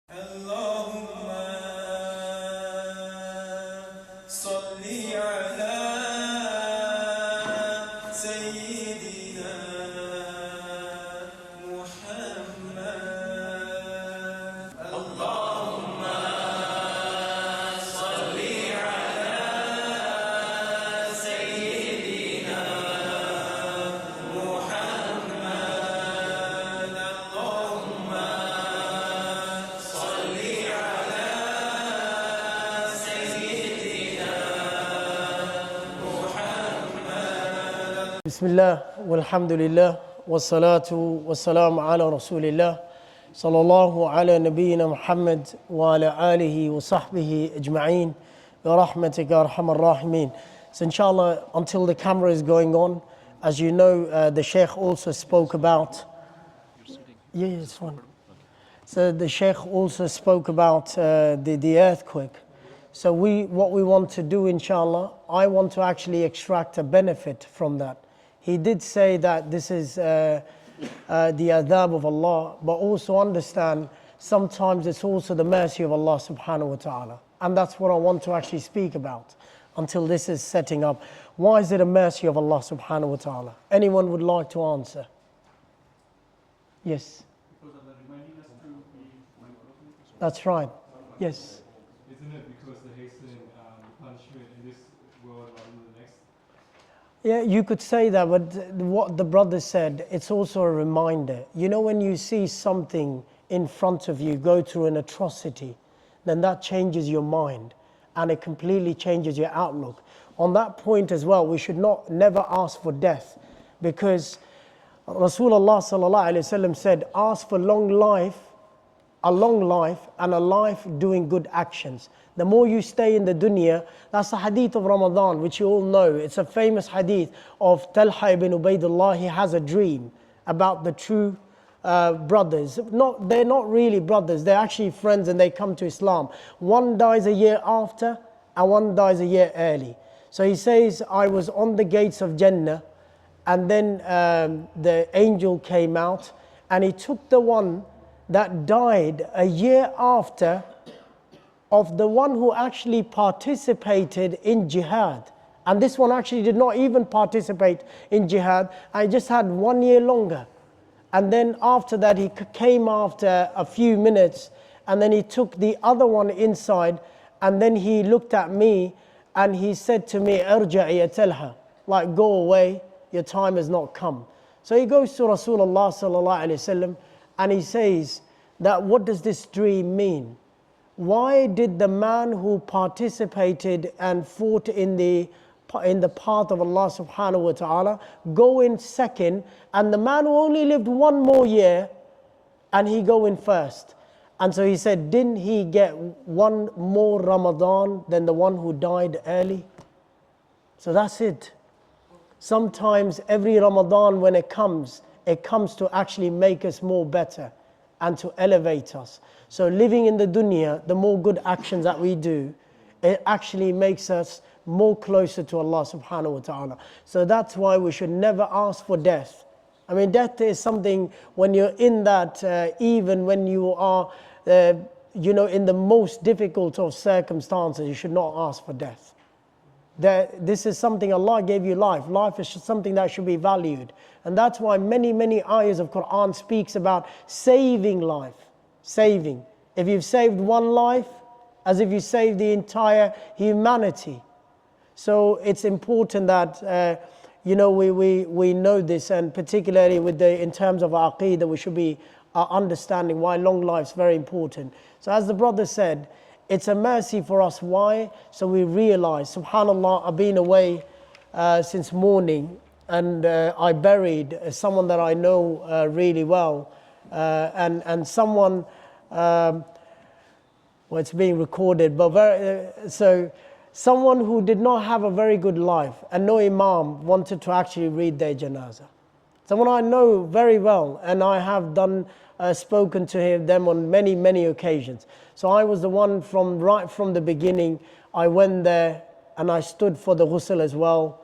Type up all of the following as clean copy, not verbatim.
اللهم صل على سيدنا محمد اللهم صل على سيدنا محمد اللهم بسم الله والحمد لله والصلاة والسلام على رسول الله صلى الله على نبينا محمد وعلى آله وصحبه أجمعين برحمتك يا أرحم الراحمين. So inshallah, until the camera is going on, as you know, the Shaykh also spoke about... Yeah, it's fine. So the Shaykh also spoke about the earthquake. So what we want to do, inshallah, I want to actually extract a benefit from that. He did say that this is the adhab of Allah, but also understand sometimes it's also the mercy of Allah subhanahu wa ta'ala. And that's what I want to actually speak about until this is setting up. Why is it a mercy of Allah subhanahu wa ta'ala? Anyone would like to answer? Yes. Because of reminding us to be mindful. That's right. Yes. Isn't it because the hastening punishment in this world rather than the next? Yeah, you could say that, but what the brother said, it's also a reminder. You know, when you see something in front of you go through an atrocity, then that changes your mind and it completely changes your outlook. On that point as well, we should never ask for death, because Rasulullah sallallahu alaihi wasallam said, ask for a long life and a life doing good actions. The more you stay in the dunya, that's the hadith of Ramadan, which you all know. It's a famous hadith of Talha ibn Ubaidullah. He has a dream about the true brothers. They're not really brothers, they're actually friends, and they come to Islam. One dies a year after and one dies a year early. So he says, I was on the gates of Jannah, and then the angel came out and he took the one that died a year after of the one who actually participated in jihad. And this one actually did not even participate in jihad. I just had 1 year longer. And then after that, he came after a few minutes, and then he took the other one inside, and then he looked at me and he said to me, Irja'i ya Talha, like, go away, your time has not come. So he goes to Rasulullah sallallahu alaihi wasallam and he says that, what does this dream mean? Why did the man who participated and fought in the path of Allah subhanahu wa ta'ala go in second, and the man who only lived 1 more year, and he go in first? And so he said, didn't he get 1 more Ramadan than the one who died early? So that's it. Sometimes every Ramadan when it comes to actually make us more better and to elevate us. So living in the dunya, the more good actions that we do, it actually makes us more closer to Allah subhanahu wa ta'ala. So that's why we should never ask for death. I mean, death is something, when you're in that, even when you are, in the most difficult of circumstances, you should not ask for death. This is something, Allah gave you life. Life is something that should be valued. And that's why many ayahs of Quran speaks about saving life. Saving. If you've saved 1 life, as if you saved the entire humanity. So it's important that we know this, and particularly in terms of our aqeedah, we should be understanding why long life is very important. So as the brother said, it's a mercy for us. Why? So we realize, subhanAllah, I've been away since morning, and I buried someone that I know really well, and someone, it's being recorded, but so someone who did not have a very good life, and no Imam wanted to actually read their janazah. Someone I know very well, and I have spoken to them on many occasions. So I was the one right from the beginning. I went there and I stood for the ghusl as well.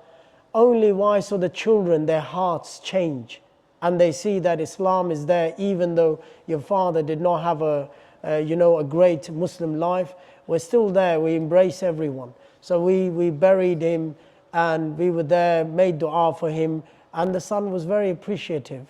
Only why? So the children, their hearts change and they see that Islam is there, even though your father did not have a great Muslim life. We're still there. We embrace everyone. So we buried him, and we were there, made dua for him, and the son was very appreciative.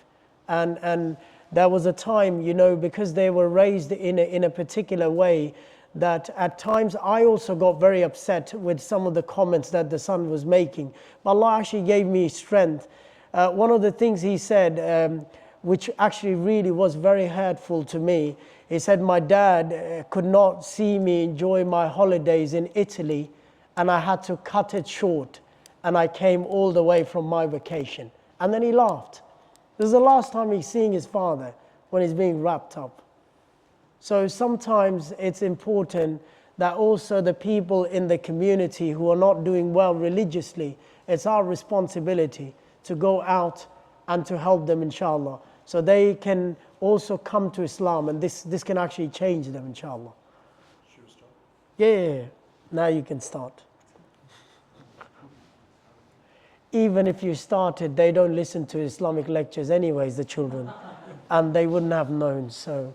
And there was a time, because they were raised in a particular way, that at times I also got very upset with some of the comments that the son was making. But Allah actually gave me strength. One of the things he said, which actually really was very hurtful to me, he said, my dad could not see me enjoy my holidays in Italy, and I had to cut it short, and I came all the way from my vacation. And then he laughed. This is the last time he's seeing his father, when he's being wrapped up. So sometimes it's important that also the people in the community who are not doing well religiously, it's our responsibility to go out and to help them, inshallah. So they can also come to Islam, and this can actually change them, inshallah. Should we start? Yeah. Now you can start. Even if you started, they don't listen to Islamic lectures anyways, the children. And they wouldn't have known, so.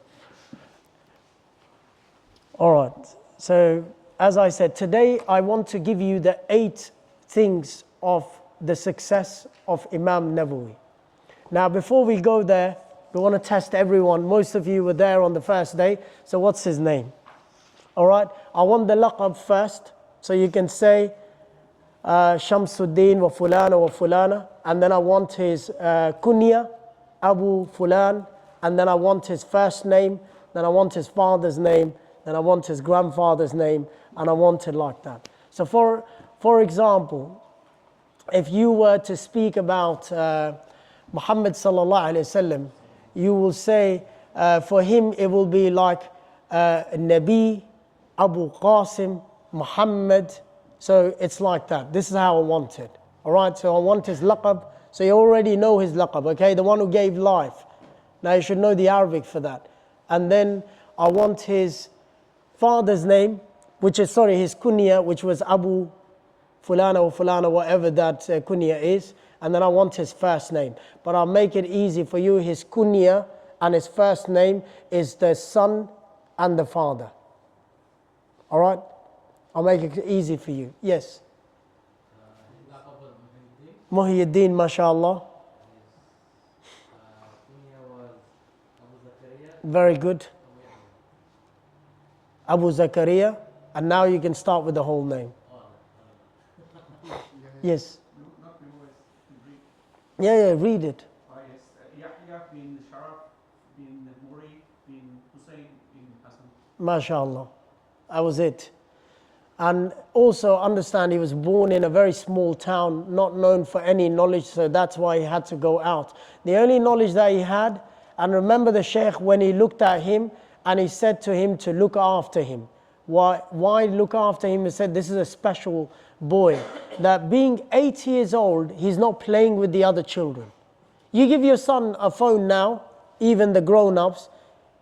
All right. So, as I said, today I want to give you the 8 things of the success of Imam Nawawi. Now, before we go there, we want to test everyone. Most of you were there on the first day. So, what's his name? All right. I want the laqab first. So, you can say Shamsuddin wa fulana, and then I want his kunya, Abu Fulan, and then I want his first name, then I want his father's name, then I want his grandfather's name, and I want it like that. So for example, if you were to speak about Muhammad sallallahu alaihi wasallam, you will say for him it will be like Nabi, Abu Qasim, Muhammad. So it's like that. This is how I want it. All right, so I want his laqab. So you already know his laqab, okay? The one who gave life. Now you should know the Arabic for that. And then I want his father's name, his kunya, which was Abu Fulana or Fulana, whatever that kunya is. And then I want his first name. But I'll make it easy for you. His kunya and his first name is the son and the father. All right? I'll make it easy for you. Yes? Muhyiddin, mashallah. Very good. Abu Zakaria. And now you can start with the whole name. Yes. Yeah, read it. Yes. Yahya bin Sharaf bin Muri bin Hussein bin Hassan. MashaAllah. That was it. And also understand he was born in a very small town, not known for any knowledge, so that's why he had to go out. The only knowledge that he had, and remember the Shaykh when he looked at him and he said to him to look after him. Why look after him? He said this is a special boy. That being 8 years old, he's not playing with the other children. You give your son a phone now, even the grown-ups,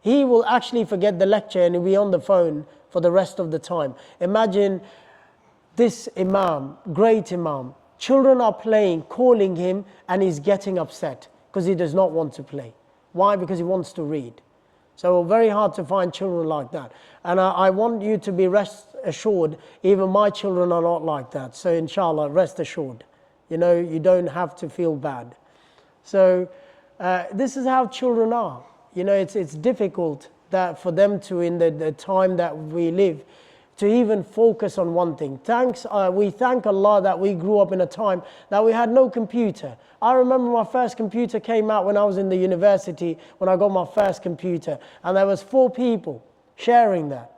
he will actually forget the lecture and he'll be on the phone for the rest of the time. Imagine this Imam, great Imam. Children are playing, calling him, and he's getting upset because he does not want to play. Why? Because he wants to read. So very hard to find children like that. And I want you to be rest assured, even my children are not like that. So inshallah, rest assured. You don't have to feel bad. So this is how children are. It's difficult that for them to, in the time that we live, to even focus on one thing. We thank Allah that we grew up in a time that we had no computer. I remember my first computer came out when I was in the university, when I got my first computer, and there was 4 people sharing that.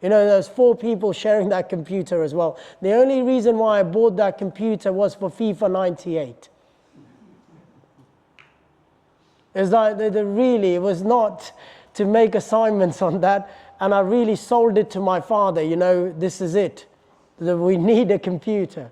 There was 4 people sharing that computer as well. The only reason why I bought that computer was for FIFA 98. It's like it was not to make assignments on that, and I really sold it to my father. This is it. We need a computer.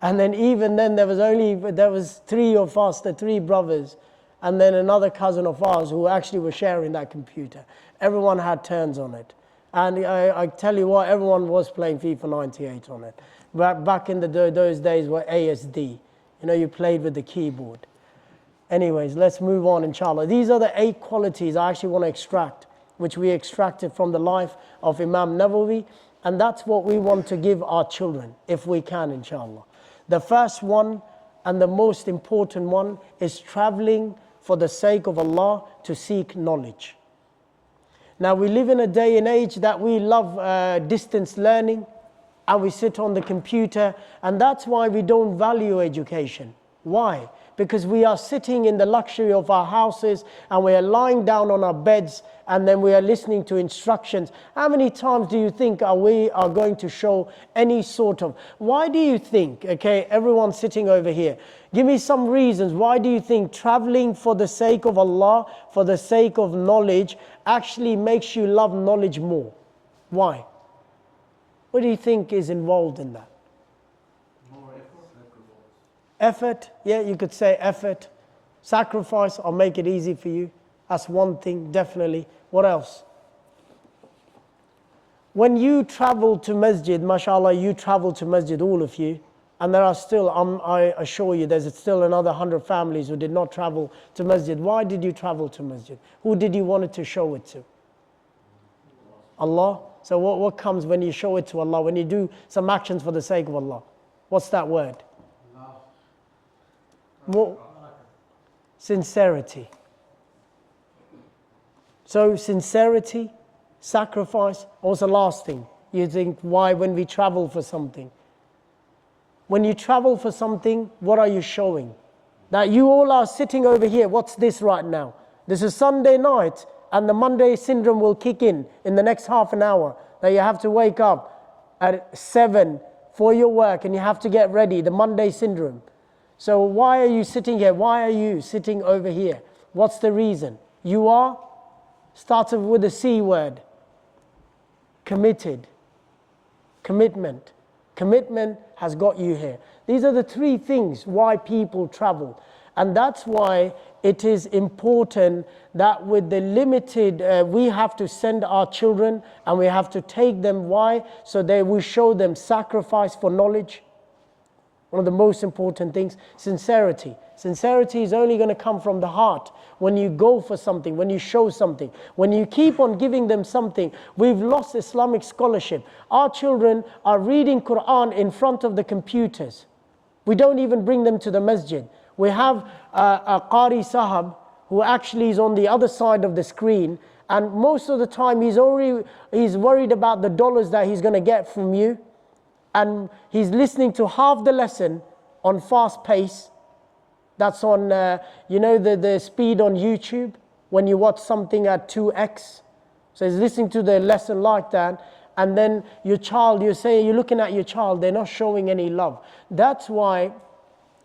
And then even then there was 3 of us, the 3 brothers, and then another cousin of ours who actually were sharing that computer. Everyone had turns on it. And I tell you what, everyone was playing FIFA 98 on it. Back in those days were ASD. You played with the keyboard. Anyways, let's move on, inshallah. These are the 8 qualities I actually want to extract which we extracted from the life of Imam Nawawi. And that's what we want to give our children, if we can, inshallah. The first one and the most important one is traveling for the sake of Allah to seek knowledge. Now we live in a day and age that we love distance learning, and we sit on the computer, and that's why we don't value education. Why? Because we are sitting in the luxury of our houses and we are lying down on our beds and then we are listening to instructions. How many times do you think we are going to show any sort of... Why do you think, okay, everyone sitting over here, give me some reasons. Why do you think traveling for the sake of Allah, for the sake of knowledge, actually makes you love knowledge more? Why? What do you think is involved in that? Effort, yeah, you could say effort. Sacrifice, I'll make it easy for you. That's one thing, definitely. What else? When you travel to masjid, mashallah, you travel to masjid, all of you, and there are still, I assure you, there's still another 100 families who did not travel to masjid. Why did you travel to masjid? Who did you want it to show it to? Allah. So what comes when you show it to Allah, when you do some actions for the sake of Allah? What's that word? More sincerity. So sincerity, sacrifice. Also last thing, you think, why when we travel for something? When you travel for something, what are you showing? That you all are sitting over here, what's this right now? This is Sunday night and the Monday syndrome will kick in the next half an hour. That you have to wake up at 7 for your work and you have to get ready, the Monday syndrome. So why are you sitting here? Why are you sitting over here? What's the reason? You are, starts with the C word, committed, commitment. Commitment has got you here. These are the three things why people travel. And that's why it is important that with the limited, we have to send our children and we have to take them. Why? So we show them sacrifice for knowledge. One of the most important things, sincerity. Sincerity is only going to come from the heart when you go for something, when you show something, when you keep on giving them something. We've lost Islamic scholarship. Our children are reading Quran in front of the computers. We don't even bring them to the masjid. We have a Qari Sahab who actually is on the other side of the screen, and most of the time he's worried about the dollars that he's going to get from you. And he's listening to half the lesson on fast pace. That's on, the speed on YouTube when you watch something at 2x. So he's listening to the lesson like that. And then your child, you're looking at your child, they're not showing any love. That's why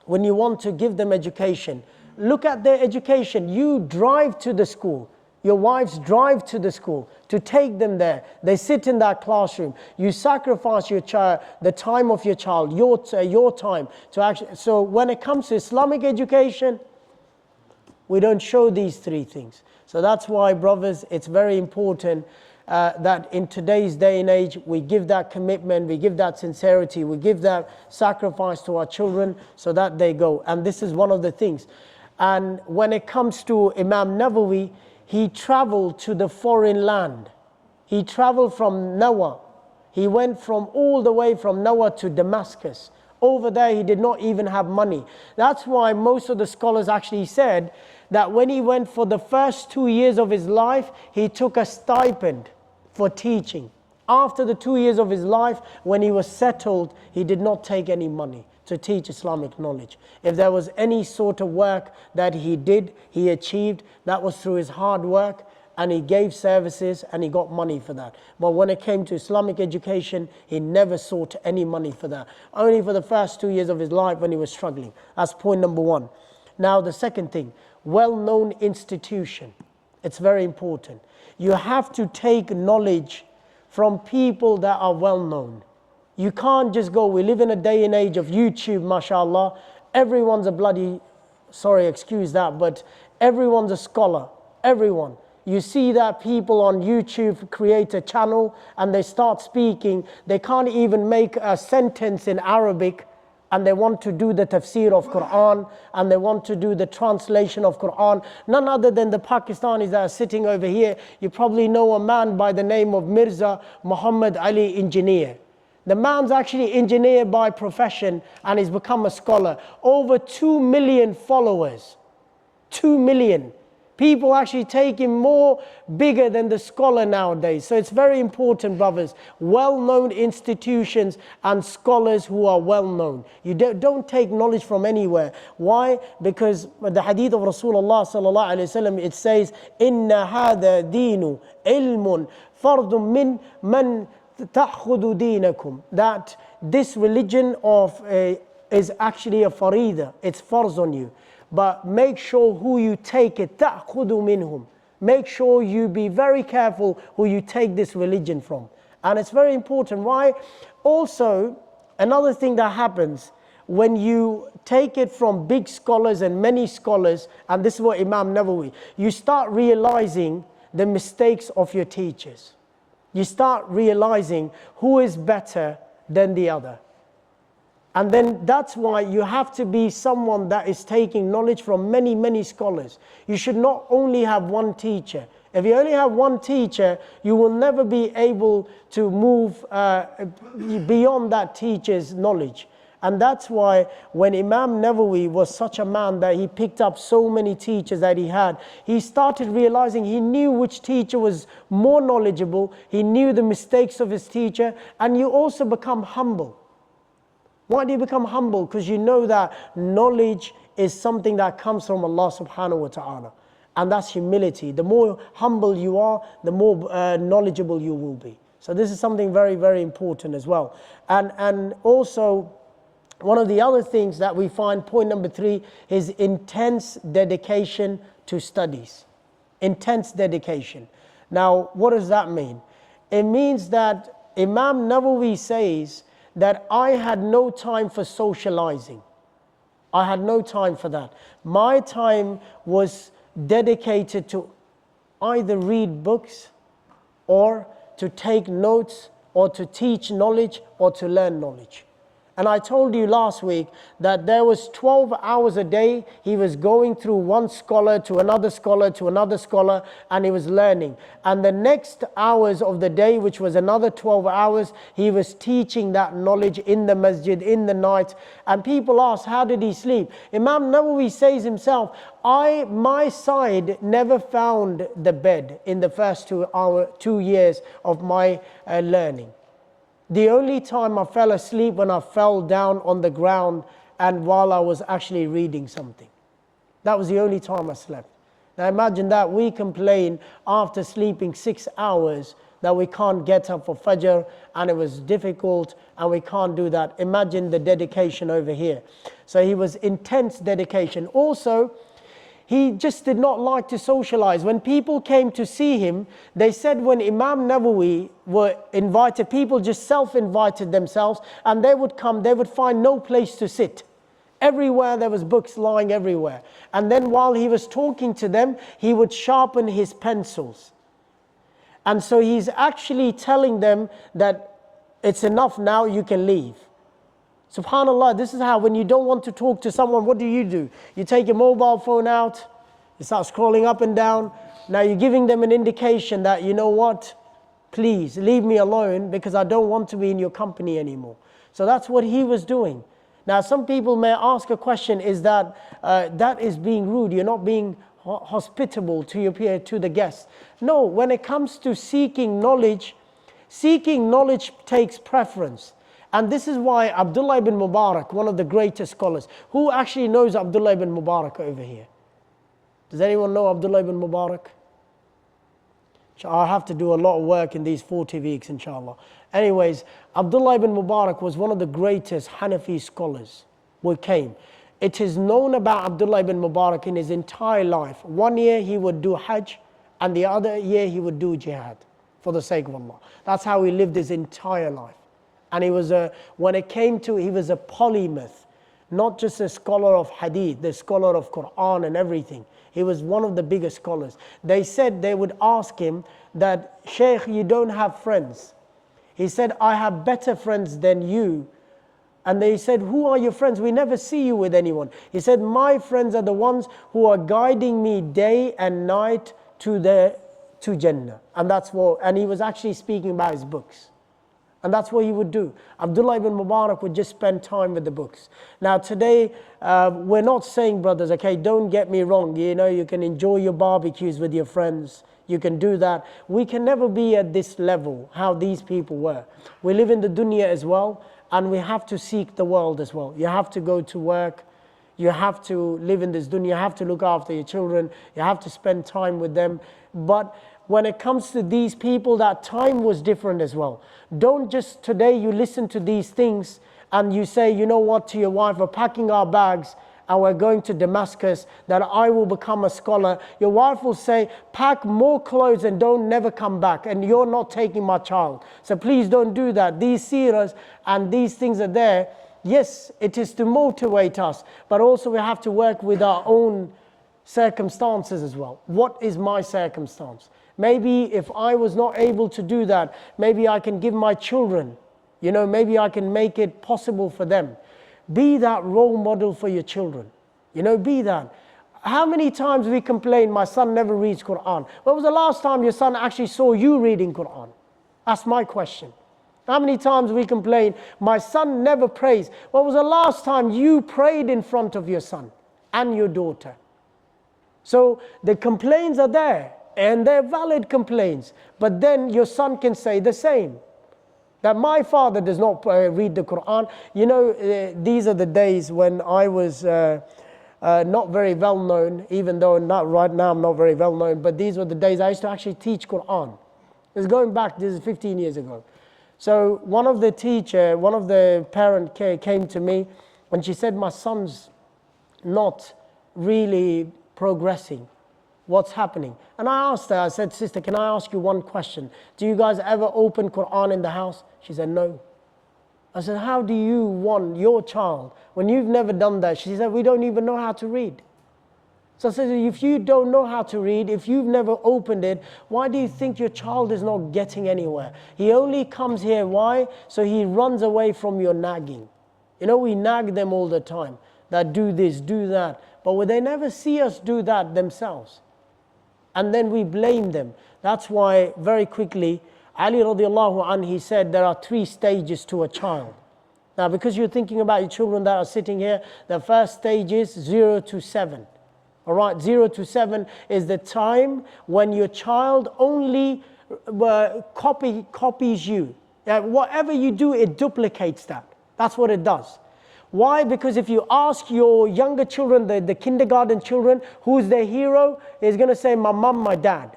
when you want to give them education, look at their education. You drive to the school. Your wives drive to the school to take them there. They sit in that classroom. You sacrifice your child, the time of your child, your time to actually. So when it comes to Islamic education, we don't show these three things. So that's why, brothers, it's very important that in today's day and age, we give that commitment, we give that sincerity, we give that sacrifice to our children so that they go. And this is one of the things. And when it comes to Imam Nawawi, he traveled to the foreign land. He traveled from Nawa. He went all the way from Nawa to Damascus. Over there, he did not even have money. That's why most of the scholars actually said that when he went for the first 2 years of his life, he took a stipend for teaching. After the 2 years of his life, when he was settled, he did not take any money to teach Islamic knowledge. If there was any sort of work that he did, he achieved, that was through his hard work, and he gave services and he got money for that. But when it came to Islamic education, he never sought any money for that. Only for the first 2 years of his life when he was struggling. That's point number one. Now the second thing, well-known institution. It's very important. You have to take knowledge from people that are well-known. You can't just go, we live in a day and age of YouTube, mashallah. Everyone's a bloody, excuse that, but everyone's a scholar. Everyone. You see that people on YouTube create a channel and they start speaking. They can't even make a sentence in Arabic, and they want to do the tafsir of Quran, and they want to do the translation of Quran. None other than the Pakistanis that are sitting over here. You probably know a man by the name of Mirza Muhammad Ali Engineer. The man's actually engineer by profession, and he's become a scholar. Over 2 million followers. 2 million. People actually take him more bigger than the scholar nowadays. So it's very important, brothers. Well-known institutions and scholars who are well-known. You don't take knowledge from anywhere. Why? Because the hadith of Rasulullah sallallahu alaihi wasallam, it says, "Inna hada deenu ilmun fardun min man ta'khudu deenakum." That this religion is actually a farida. It's farz on you. But make sure who you take it, تَأْخُذُ مِنْهُمْ. Make sure you be very careful who you take this religion from. And it's very important. Why? Also, another thing that happens when you take it from big scholars and many scholars, and this is what Imam Nawawi, you start realizing the mistakes of your teachers. You start realizing who is better than the other. And then that's why you have to be someone that is taking knowledge from many, many scholars. You should not only have one teacher. If you only have one teacher, you will never be able to move beyond that teacher's knowledge. And that's why when Imam Nawawi was such a man that he picked up so many teachers that he had, he started realizing he knew which teacher was more knowledgeable, he knew the mistakes of his teacher, and you also become humble. Why do you become humble? Because you know that knowledge is something that comes from Allah subhanahu wa ta'ala. And that's humility. The more humble you are, the more knowledgeable you will be. So this is something very, very important as well. And also, one of the other things that we find, point number 3, is intense dedication to studies. Intense dedication. Now, what does that mean? It means that Imam Nawawi says that I had no time for socializing. I had no time for that. My time was dedicated to either read books or to take notes or to teach knowledge or to learn knowledge. And I told you last week that there was 12 hours a day he was going through one scholar to another scholar to another scholar, and he was learning. And the next hours of the day, which was another 12 hours, he was teaching that knowledge in the masjid, in the night. And people ask, how did he sleep? Imam Nawawi says himself, my side never found the bed in the first 2 years of my learning. The only time I fell asleep when I fell down on the ground and while I was actually reading something. That was the only time I slept. Now imagine that. We complain after sleeping 6 hours that we can't get up for Fajr, and it was difficult and we can't do that. Imagine the dedication over here. So he was intense dedication. Also, he just did not like to socialize. When people came to see him, they said when Imam Nawawi were invited, people just self-invited themselves, and they would come, they would find no place to sit. Everywhere there was books lying everywhere. And then while he was talking to them, he would sharpen his pencils. And so he's actually telling them that it's enough now, you can leave. SubhanAllah, this is how, when you don't want to talk to someone, what do? You take your mobile phone out, you start scrolling up and down. Now you're giving them an indication that, you know what, please leave me alone because I don't want to be in your company anymore. So that's what he was doing. Now some people may ask a question, is that is being rude? You're not being hospitable to your peer, to the guests. No, when it comes to seeking knowledge takes preference. And this is why Abdullah ibn Mubarak, one of the greatest scholars, who actually knows Abdullah ibn Mubarak over here? Does anyone know Abdullah ibn Mubarak? I'll have to do a lot of work in these 40 weeks, inshallah. Anyways, Abdullah ibn Mubarak was one of the greatest Hanafi scholars who came. It is known about Abdullah ibn Mubarak in his entire life. 1 year he would do Hajj, and the other year he would do jihad for the sake of Allah. That's how he lived his entire life. And he was he was a polymath, not just a scholar of Hadeeth, the scholar of Quran and everything. He was one of the biggest scholars. They said they would ask him that, Shaykh, you don't have friends. He said, I have better friends than you And they said, who are your friends? We never see you with anyone. He said, my friends are the ones who are guiding me day and night to Jannah. And that's what, and he was actually speaking about his books. And that's what he would do. Abdullah ibn Mubarak would just spend time with the books. Now today, we're not saying, brothers, okay, don't get me wrong. You know, you can enjoy your barbecues with your friends. You can do that. We can never be at this level, how these people were. We live in the dunya as well, and we have to seek the world as well. You have to go to work. You have to live in this dunya. You have to look after your children. You have to spend time with them. But when it comes to these people, that time was different as well. Don't just today you listen to these things and you say, you know what, to your wife, we're packing our bags and we're going to Damascus, that I will become a scholar. Your wife will say, pack more clothes and don't never come back, and you're not taking my child. So please don't do that. These seerahs and these things are there. Yes, it is to motivate us, but also we have to work with our own circumstances as well. What is my circumstance? Maybe if I was not able to do that, maybe I can give my children, you know, maybe I can make it possible for them. Be that role model for your children. You know, be that. How many times we complain, my son never reads Quran. When was the last time your son actually saw you reading Quran? That's my question. How many times we complain, my son never prays. When was the last time you prayed in front of your son and your daughter? So the complaints are there, and they're valid complaints. But then your son can say the same. That my father does not read the Quran. You know, these are the days when I was not very well known, even though not right now I'm not very well known, but these were the days I used to actually teach Quran. It's going back, this is 15 years ago. So one of the parent came to me and she said, my son's not really progressing. What's happening? And I asked her, I said, sister, can I ask you one question? Do you guys ever open Quran in the house? She said, no. I said, how do you want your child, when you've never done that? She said, we don't even know how to read. So I said, if you don't know how to read, if you've never opened it, why do you think your child is not getting anywhere? He only comes here, why? So he runs away from your nagging. You know, we nag them all the time, that do this, do that. But they never see us do that themselves. And then we blame them. That's why, very quickly, Ali radiallahu anh, he said there are 3 stages to a child. Now, because you're thinking about your children that are sitting here, the first stage is 0 to 7. All right, 0 to 7 is the time when your child only copies you. Whatever you do, it duplicates that. That's what it does. Why? Because if you ask your younger children, the kindergarten children, who's their hero, is going to say, my mum, my dad.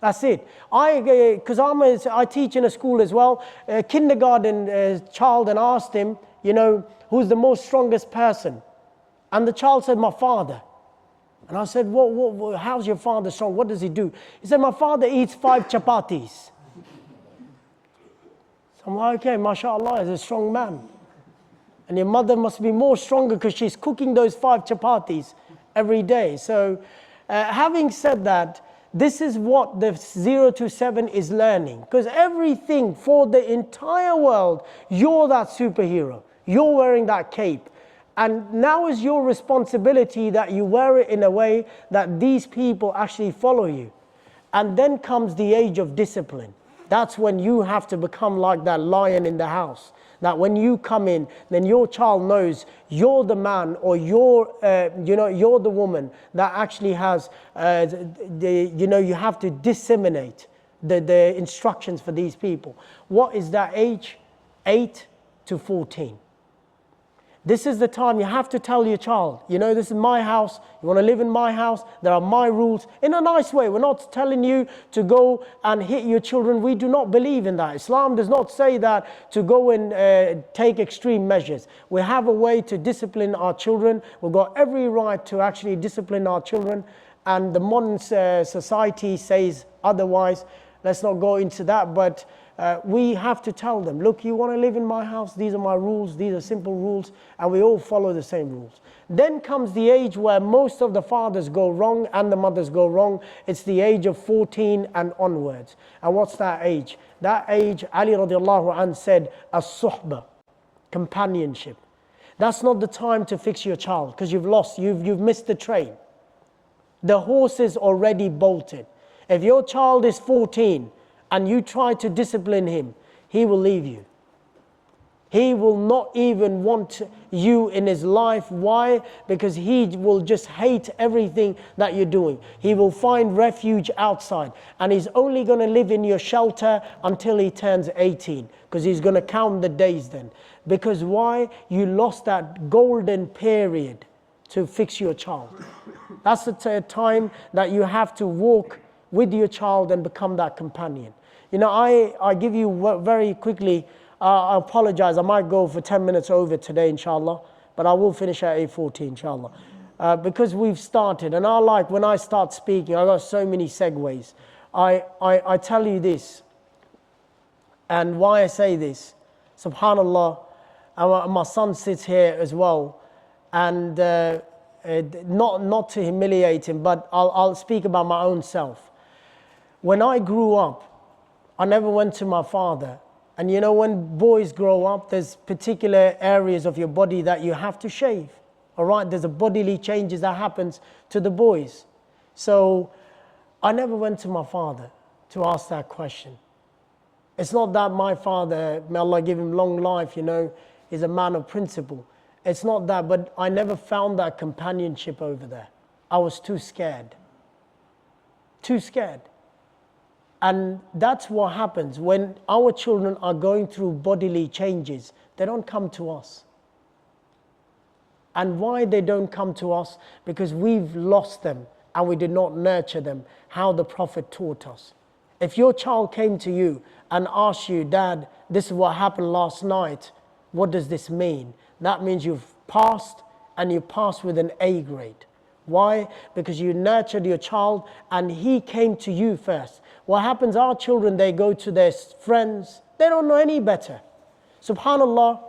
That's it. Because I teach in a school as well, a kindergarten child, and asked him, you know, who's the most strongest person? And the child said, my father. And I said, how's your father strong? What does he do? He said, my father eats 5 chapatis. So I'm like, okay, mashallah, he's a strong man. And your mother must be more stronger because she's cooking those 5 chapatis every day. So having said that, this is what the 0 to 7 is learning. Because everything for the entire world, you're that superhero. You're wearing that cape. And now is your responsibility that you wear it in a way that these people actually follow you. And then comes the age of discipline. That's when you have to become like that lion in the house. That when you come in, then your child knows you're the man, or you're the woman that actually has, you have to disseminate the instructions for these people. What is that age? 8 to 14. This is the time you have to tell your child, you know, this is my house, you want to live in my house, there are my rules, in a nice way. We're not telling you to go and hit your children. We do not believe in that. Islam does not say that to go and take extreme measures. We have a way to discipline our children. We've got every right to actually discipline our children, and the modern society says otherwise. Let's not go into that, but we have to tell them, look, you want to live in my house, these are my rules, these are simple rules, and we all follow the same rules. Then comes the age where most of the fathers go wrong and the mothers go wrong. It's the age of 14 and onwards. And what's that age? That age, Ali radiallahu anh said, as-suhbah. companionship. That's not the time to fix your child because you've missed the train. The horse is already bolted. If your child is 14 and you try to discipline him, he will leave you. He will not even want you in his life. Why? Because he will just hate everything that you're doing. He will find refuge outside. And he's only going to live in your shelter until he turns 18. Because he's going to count the days then. Because why? You lost that golden period to fix your child. That's the time that you have to walk with your child and become that companion. You know, I give you very quickly, I apologize, I might go for 10 minutes over today, inshallah, but I will finish at 8:40, inshallah. Because we've started, and I like, when I start speaking, I got so many segues. I tell you this, and why I say this, subhanallah, my son sits here as well, and not to humiliate him, but I'll speak about my own self. When I grew up, I never went to my father. And you know, when boys grow up, there's particular areas of your body that you have to shave. All right, there's a bodily changes that happens to the boys. So I never went to my father to ask that question. It's not that my father, may Allah give him long life, you know, is a man of principle. It's not that, but I never found that companionship over there. I was too scared. Too scared. And that's what happens when our children are going through bodily changes. They don't come to us. And why they don't come to us? Because we've lost them and we did not nurture them how the Prophet taught us. If your child came to you and asked you, Dad, this is what happened last night, what does this mean? That means you've passed, and you passed with an A grade. Why? Because you nurtured your child and he came to you first. What happens, our children, they go to their friends, they don't know any better. Subhanallah,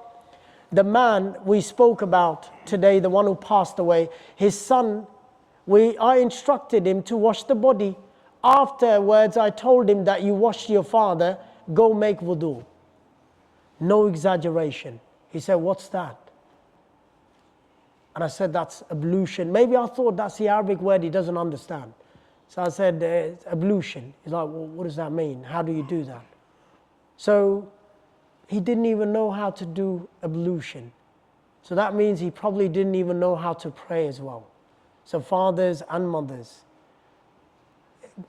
the man we spoke about today, the one who passed away, his son, I instructed him to wash the body. Afterwards, I told him that you washed your father, go make wudu. No exaggeration. He said, what's that? And I said, that's ablution. Maybe I thought that's the Arabic word he doesn't understand. So I said, ablution. He's like, well, what does that mean? How do you do that? So he didn't even know how to do ablution. So that means he probably didn't even know how to pray as well. So fathers and mothers,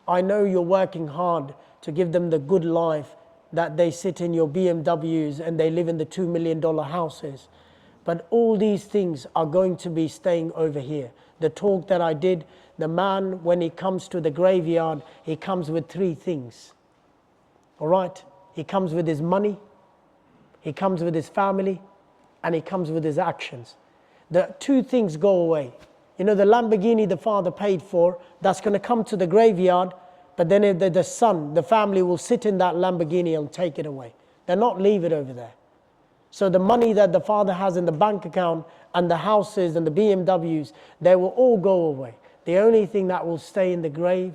I know you're working hard to give them the good life, that they sit in your BMWs and they live in the $2 million houses. But all these things are going to be staying over here. The talk that I did, the man, when he comes to the graveyard, he comes with 3 things. All right? He comes with his money, he comes with his family, and he comes with his actions. The 2 things go away. You know, the Lamborghini the father paid for, that's going to come to the graveyard, but then the son, the family will sit in that Lamborghini and take it away. They'll not leave it over there. So the money that the father has in the bank account and the houses and the BMWs, they will all go away. The only thing that will stay in the grave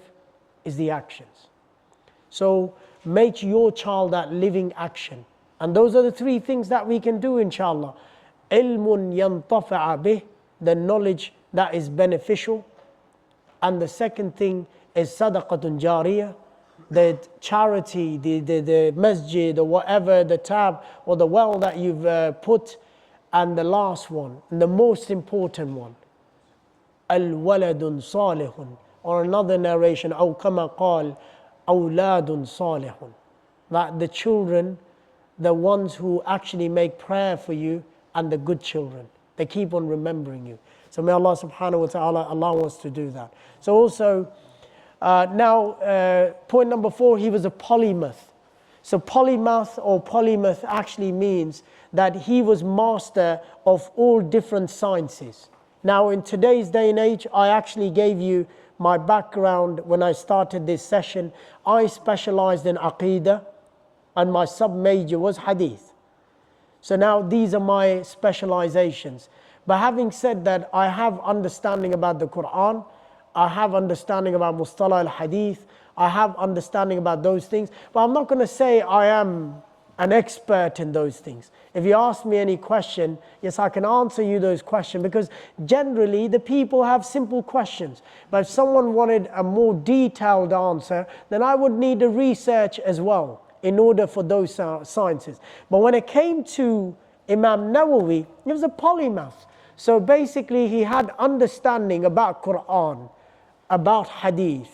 is the actions. So make your child that living action. And those are the 3 things that we can do, inshallah. Ilmun yantafa'a bih, the knowledge that is beneficial. And the second thing is sadaqatun jariyah, the charity, the masjid or whatever, the tab or the well that you've put. And the last one, and the most important one, al-waladun salihun, or another narration, أو كما قال أولاد صالحun, that the children, the ones who actually make prayer for you, and the good children, they keep on remembering you. So may Allah subhanahu wa ta'ala allow us to do that. So also, point number 4, he was a polymath. So polymath actually means that he was master of all different sciences. Now in today's day and age, I actually gave you my background when I started this session. I specialized in Aqidah and my sub-major was Hadeeth. So now these are my specializations. But having said that, I have understanding about the Quran, I have understanding about Mustalah al-Hadith, I have understanding about those things, but I'm not going to say I am an expert in those things. If you ask me any question, yes, I can answer you those questions, because generally the people have simple questions. But if someone wanted a more detailed answer, then I would need a research as well in order for those sciences. But when it came to Imam Nawawi, he was a polymath. So basically he had understanding about Quran, about Hadeeth,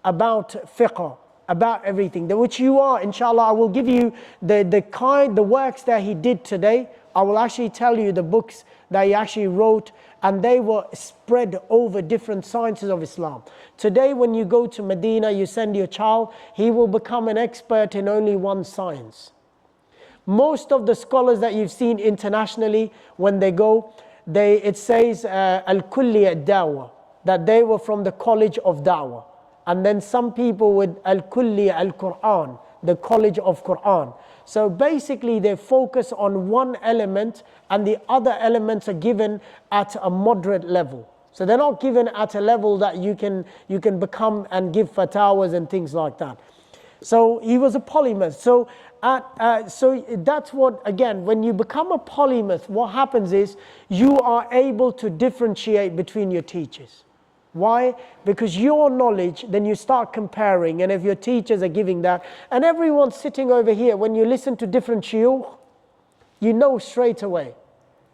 about fiqh, about everything, which you are, inshallah. I will give you the works that he did today. I will actually tell you the books that he actually wrote, and they were spread over different sciences of Islam. Today, when you go to Medina, you send your child, he will become an expert in only one science. Most of the scholars that you've seen internationally, when they go, it says al-kulli ad-dawah, that they were from the college of da'wah. And then some people with al-kulli al-Quran, the college of Quran. So basically they focus on one element, and the other elements are given at a moderate level. So they're not given at a level that you can become and give fatwas and things like that. So he was a polymath. So that's what, again, when you become a polymath, what happens is you are able to differentiate between your teachers. Why? Because your knowledge, then you start comparing, and if your teachers are giving that, and everyone's sitting over here, when you listen to different shuyukh, you know straight away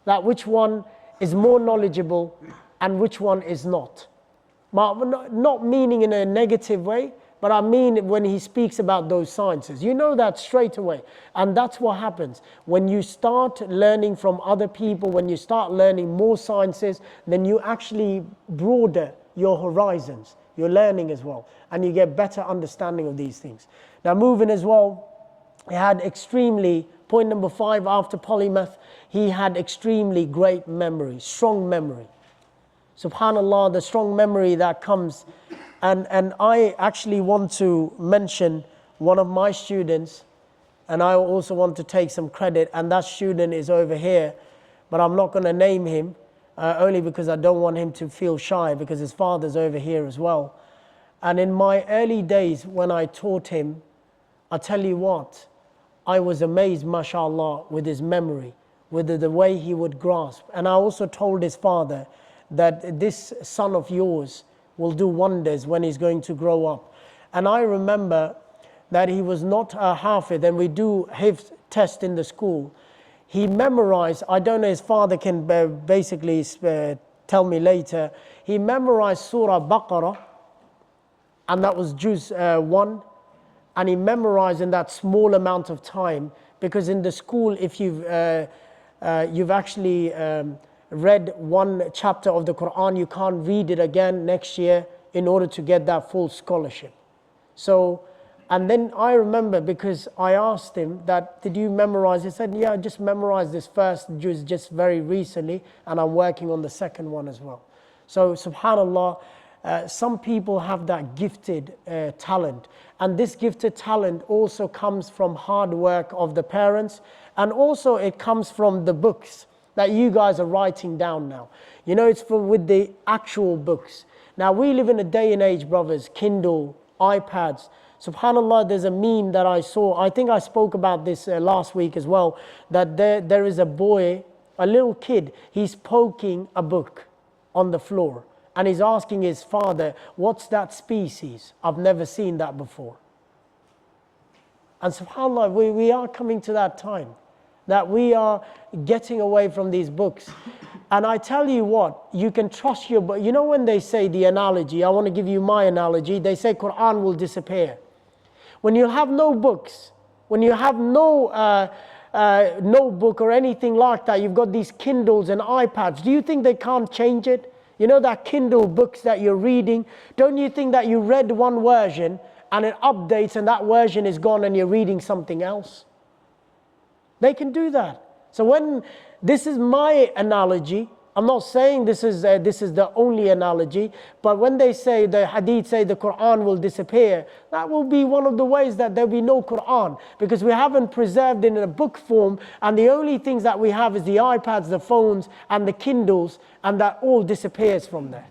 that which one is more knowledgeable and which one is not. Not meaning in a negative way, but I mean when he speaks about those sciences. You know that straight away. And that's what happens. When you start learning from other people, when you start learning more sciences, then you actually broaden your horizons, your learning as well, and you get better understanding of these things. Now moving as well, he had extremely, point number 5 after polymath, he had extremely great memory, strong memory. Subhanallah, the strong memory that comes. And I actually want to mention one of my students, and I also want to take some credit, and that student is over here, but I'm not going to name him, only because I don't want him to feel shy, because his father's over here as well. And in my early days when I taught him, I tell you what, I was amazed, mashallah, with his memory, with the way he would grasp. And I also told his father that this son of yours will do wonders when he's going to grow up. And I remember that he was not a hafid, and we do hifz test in the school. He memorized, I don't know, his father can basically tell me later, he memorized Surah Baqarah, and that was Juz 1, and he memorized in that small amount of time, because in the school, if you've actually read one chapter of the Quran, you can't read it again next year in order to get that full scholarship. So, and then I remember, because I asked him that, did you memorize? He said, yeah, I just memorized this first juz just very recently, and I'm working on the second one as well. So subhanallah, some people have that gifted talent, and this gifted talent also comes from hard work of the parents, and also it comes from the books that you guys are writing down now. You know, it's with the actual books. Now we live in a day and age, brothers, Kindle, iPads. Subhanallah, there's a meme that I saw, I think I spoke about this last week as well, that there is a boy, a little kid, he's poking a book on the floor, and he's asking his father, what's that species? I've never seen that before. And subhanallah, we are coming to that time, that we are getting away from these books. And I tell you what, you can trust your book. You know when they say the analogy, I want to give you my analogy, they say Quran will disappear. When you have no books, when you have no notebook or anything like that, you've got these Kindles and iPads, do you think they can't change it? You know that Kindle books that you're reading, don't you think that you read one version and it updates and that version is gone and you're reading something else? They can do that. So when, this is my analogy, I'm not saying this is the only analogy, but when they say, the Hadith say the Quran will disappear, that will be one of the ways that there will be no Quran, because we haven't preserved it in a book form, and the only things that we have is the iPads, the phones, and the Kindles, and that all disappears from there.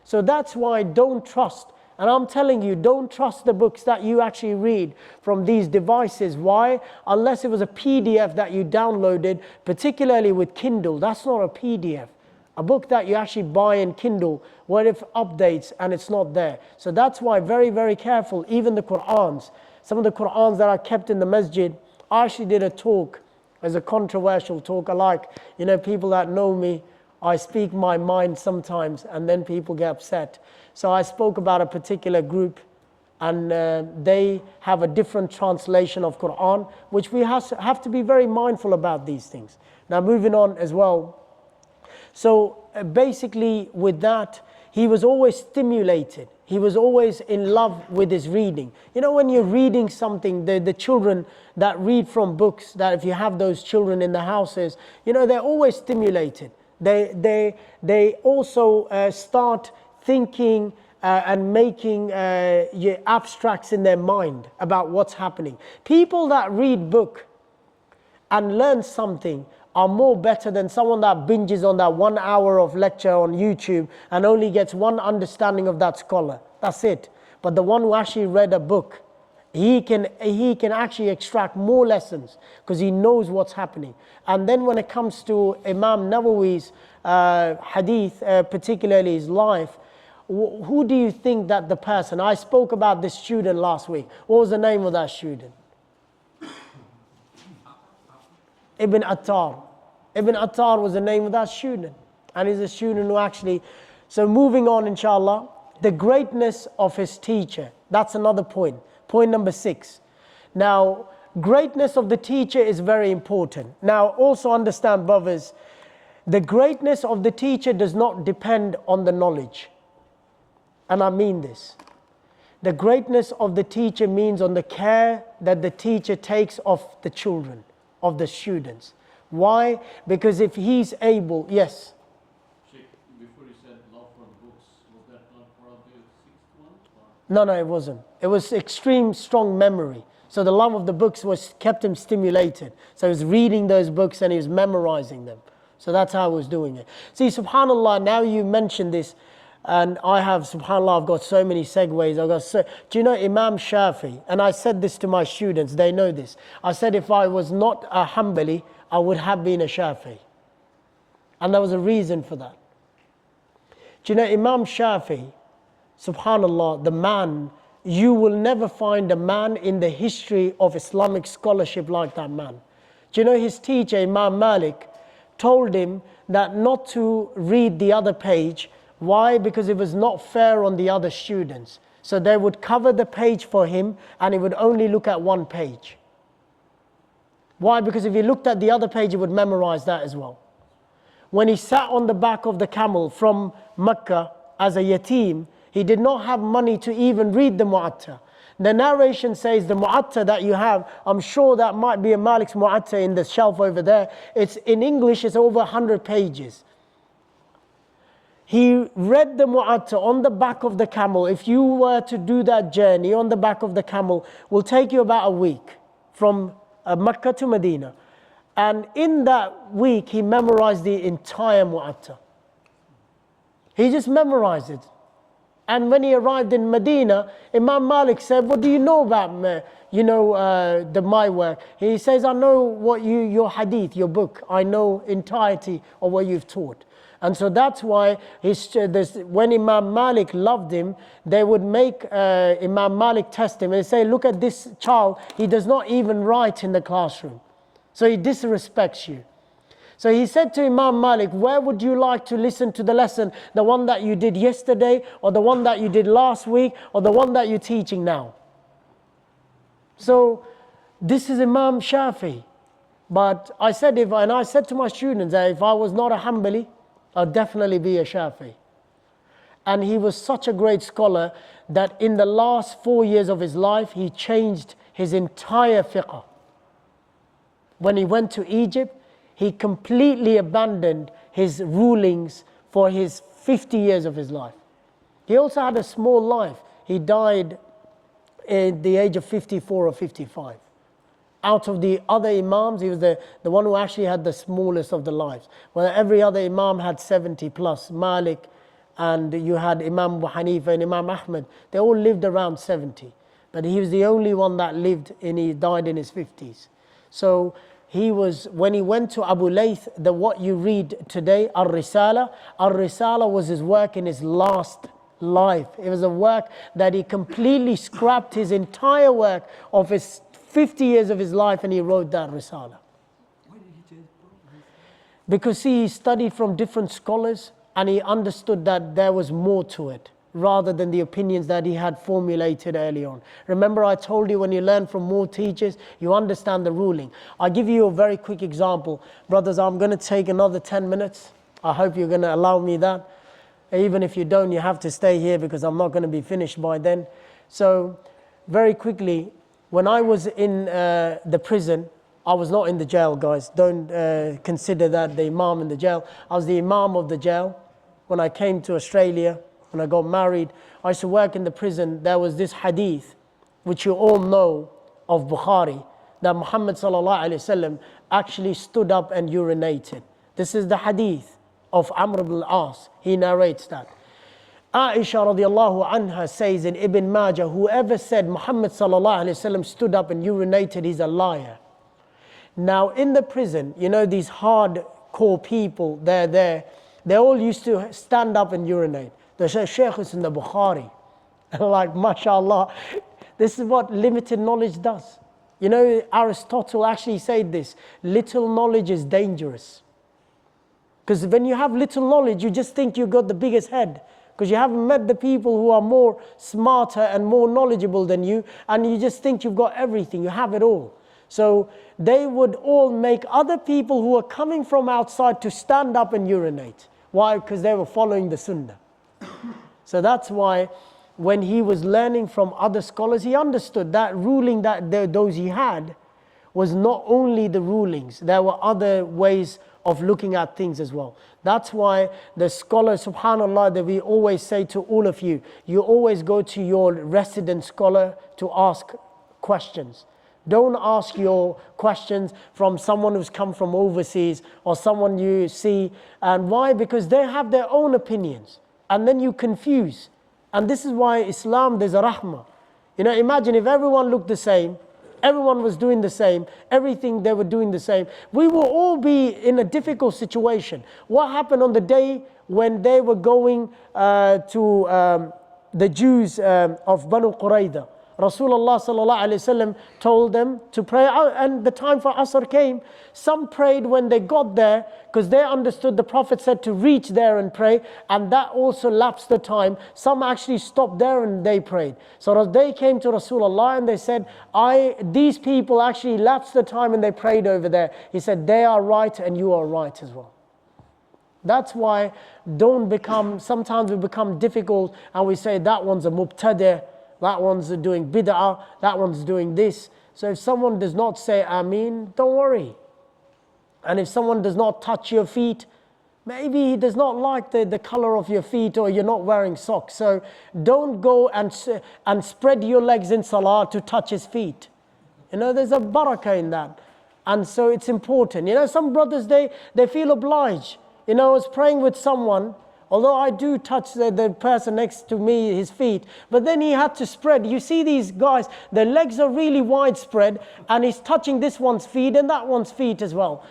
So that's why don't trust And I'm telling you, don't trust the books that you actually read from these devices. Why? Unless it was a PDF that you downloaded, particularly with Kindle. That's not a PDF. A book that you actually buy in Kindle, what if updates and it's not there? So that's why very, very careful. Even the Qur'ans, some of the Qur'ans that are kept in the masjid, I actually did a talk, as a controversial talk. I like, people that know me, I speak my mind sometimes and then people get upset. So I spoke about a particular group and they have a different translation of Qur'an, which we have to be very mindful about these things. Now moving on as well. So basically with that, he was always stimulated. He was always in love with his reading. When you're reading something, the children that read from books, that if you have those children in the houses, they're always stimulated. They also start thinking and making abstracts in their mind about what's happening. People that read book and learn something are more better than someone that binges on that 1 hour of lecture on YouTube and only gets one understanding of that scholar. That's it. But the one who actually read a book, he can actually extract more lessons because he knows what's happening. And then when it comes to Imam Nawawi's Hadeeth, particularly his life, who do you think that the person, I spoke about this student last week. What was the name of that student? Ibn Attar. Ibn Attar was the name of that student. And he's a student who actually... So moving on, inshallah, the greatness of his teacher. That's another point. Point number 6. Now, greatness of the teacher is very important. Now, also understand, brothers, the greatness of the teacher does not depend on the knowledge. And I mean this. The greatness of the teacher means on the care that the teacher takes of the children, of the students. Why? Because if he's able, yes. Sheikh, before you said love for the books, was that not part of the 6th one? No, it wasn't. It was extreme, strong memory. So the love of the books kept him stimulated. So he was reading those books and he was memorizing them. So that's how he was doing it. See, subhanAllah, now you mentioned this, and I have, subhanAllah, I've got so many segues. Do you know Imam Shafi? And I said this to my students, they know this. I said if I was not a Hanbali, I would have been a Shafi. And there was a reason for that. Do you know Imam Shafi, subhanAllah, the man, you will never find a man in the history of Islamic scholarship like that man. Do you know his teacher, Imam Malik, told him that not to read the other page. Why? Because it was not fair on the other students. So they would cover the page for him and he would only look at one page. Why? Because if he looked at the other page, he would memorize that as well. When he sat on the back of the camel from Mecca as a yatim, he did not have money to even read the Mu'atta. The narration says the Mu'atta that you have, I'm sure that might be a Malik's Mu'atta in the shelf over there. It's in English, it's over 100 pages. He read the Mu'atta on the back of the camel. If you were to do that journey on the back of the camel, will take you about a week from Mecca to Medina. And in that week, he memorized the entire Mu'atta. He just memorized it. And when he arrived in Medina, Imam Malik said, what do you know about my work? He says, I know your hadith, your book. I know entirety of what you've taught. And so that's why when Imam Malik loved him, they would make Imam Malik test him and say, look at this child, he does not even write in the classroom. So he disrespects you. So he said to Imam Malik, where would you like to listen to the lesson? The one that you did yesterday, or the one that you did last week, or the one that you're teaching now? So this is Imam Shafi. But I said to my students that if I was not a Hanbali, I'd definitely be a Shafi. And he was such a great scholar that in the last 4 years of his life, he changed his entire fiqh. When he went to Egypt, he completely abandoned his rulings for his 50 years of his life. He also had a small life. He died at the age of 54 or 55. Out of the other Imams, he was the one who actually had the smallest of the lives. Well, every other Imam had 70 plus. Malik, and you had Imam Abu Hanifa and Imam Ahmed. They all lived around 70. But he was the only one that lived and he died in his 50s. So he was, when he went to Abu Layth, what you read today, Ar-Risala was his work in his last life. It was a work that he completely scrapped his entire work of his 50 years of his life, and he wrote that Risala. Why did he change? Because see, he studied from different scholars and he understood that there was more to it rather than the opinions that he had formulated early on. Remember, I told you when you learn from more teachers, you understand the ruling. I'll give you a very quick example. Brothers, I'm going to take another 10 minutes. I hope you're going to allow me that. Even if you don't, you have to stay here because I'm not going to be finished by then. So, very quickly, when I was in the prison, I was not in the jail, guys. Don't consider that the Imam in the jail. I was the Imam of the jail. When I came to Australia, when I got married, I used to work in the prison. There was this hadith, which you all know of Bukhari, that Muhammad sallallahu alaihi wasallam actually stood up and urinated. This is the hadith of Amr ibn al-As. He narrates that. Aisha radiallahu anha says in Ibn Majah, whoever said Muhammad sallallahu alaihi wasallam stood up and urinated, he's a liar. Now in the prison, you know these hardcore people, they're there. They all used to stand up and urinate. The Shaykh is in the Bukhari. Like, mashallah, this is what limited knowledge does. You know, Aristotle actually said this, little knowledge is dangerous. Because when you have little knowledge, you just think you got the biggest head. Because you haven't met the people who are more smarter and more knowledgeable than you, and you just think you've got everything, you have it all. So they would all make other people who are coming from outside to stand up and urinate. Why? Because they were following the Sunnah. So that's why when he was learning from other scholars, he understood that ruling that those he had was not only the rulings, there were other ways of looking at things as well. That's why the scholar, subhanAllah, that we always say to all of you, you always go to your resident scholar to ask questions. Don't ask your questions from someone who's come from overseas or someone you see. And why? Because they have their own opinions. And then you confuse. And this is why Islam, there's a rahmah. You know, imagine if everyone looked the same, everyone was doing the same, everything they were doing the same, we will all be in a difficult situation. What happened on the day when they were going to the Jews of Banu Qurayza? Rasulullah sallallahu alaihi wasallam told them to pray, and the time for Asr came. Some prayed when they got there because they understood the Prophet said to reach there and pray, and that also lapsed the time. Some actually stopped there and they prayed. So they came to Rasulullah and they said, these people actually lapsed the time and they prayed over there. He said, they are right and you are right as well. That's why sometimes we become difficult and we say that one's a mubtadi', that one's doing bid'ah, that one's doing this. So if someone does not say Ameen, don't worry. And if someone does not touch your feet, maybe he does not like the color of your feet or you're not wearing socks. So don't go and spread your legs in salah to touch his feet. You know, there's a barakah in that. And so it's important. You know, some brothers, they feel obliged. You know, I was praying with someone, although I do touch the person next to me, his feet, but then he had to spread. You see these guys, their legs are really widespread, and he's touching this one's feet and that one's feet as well.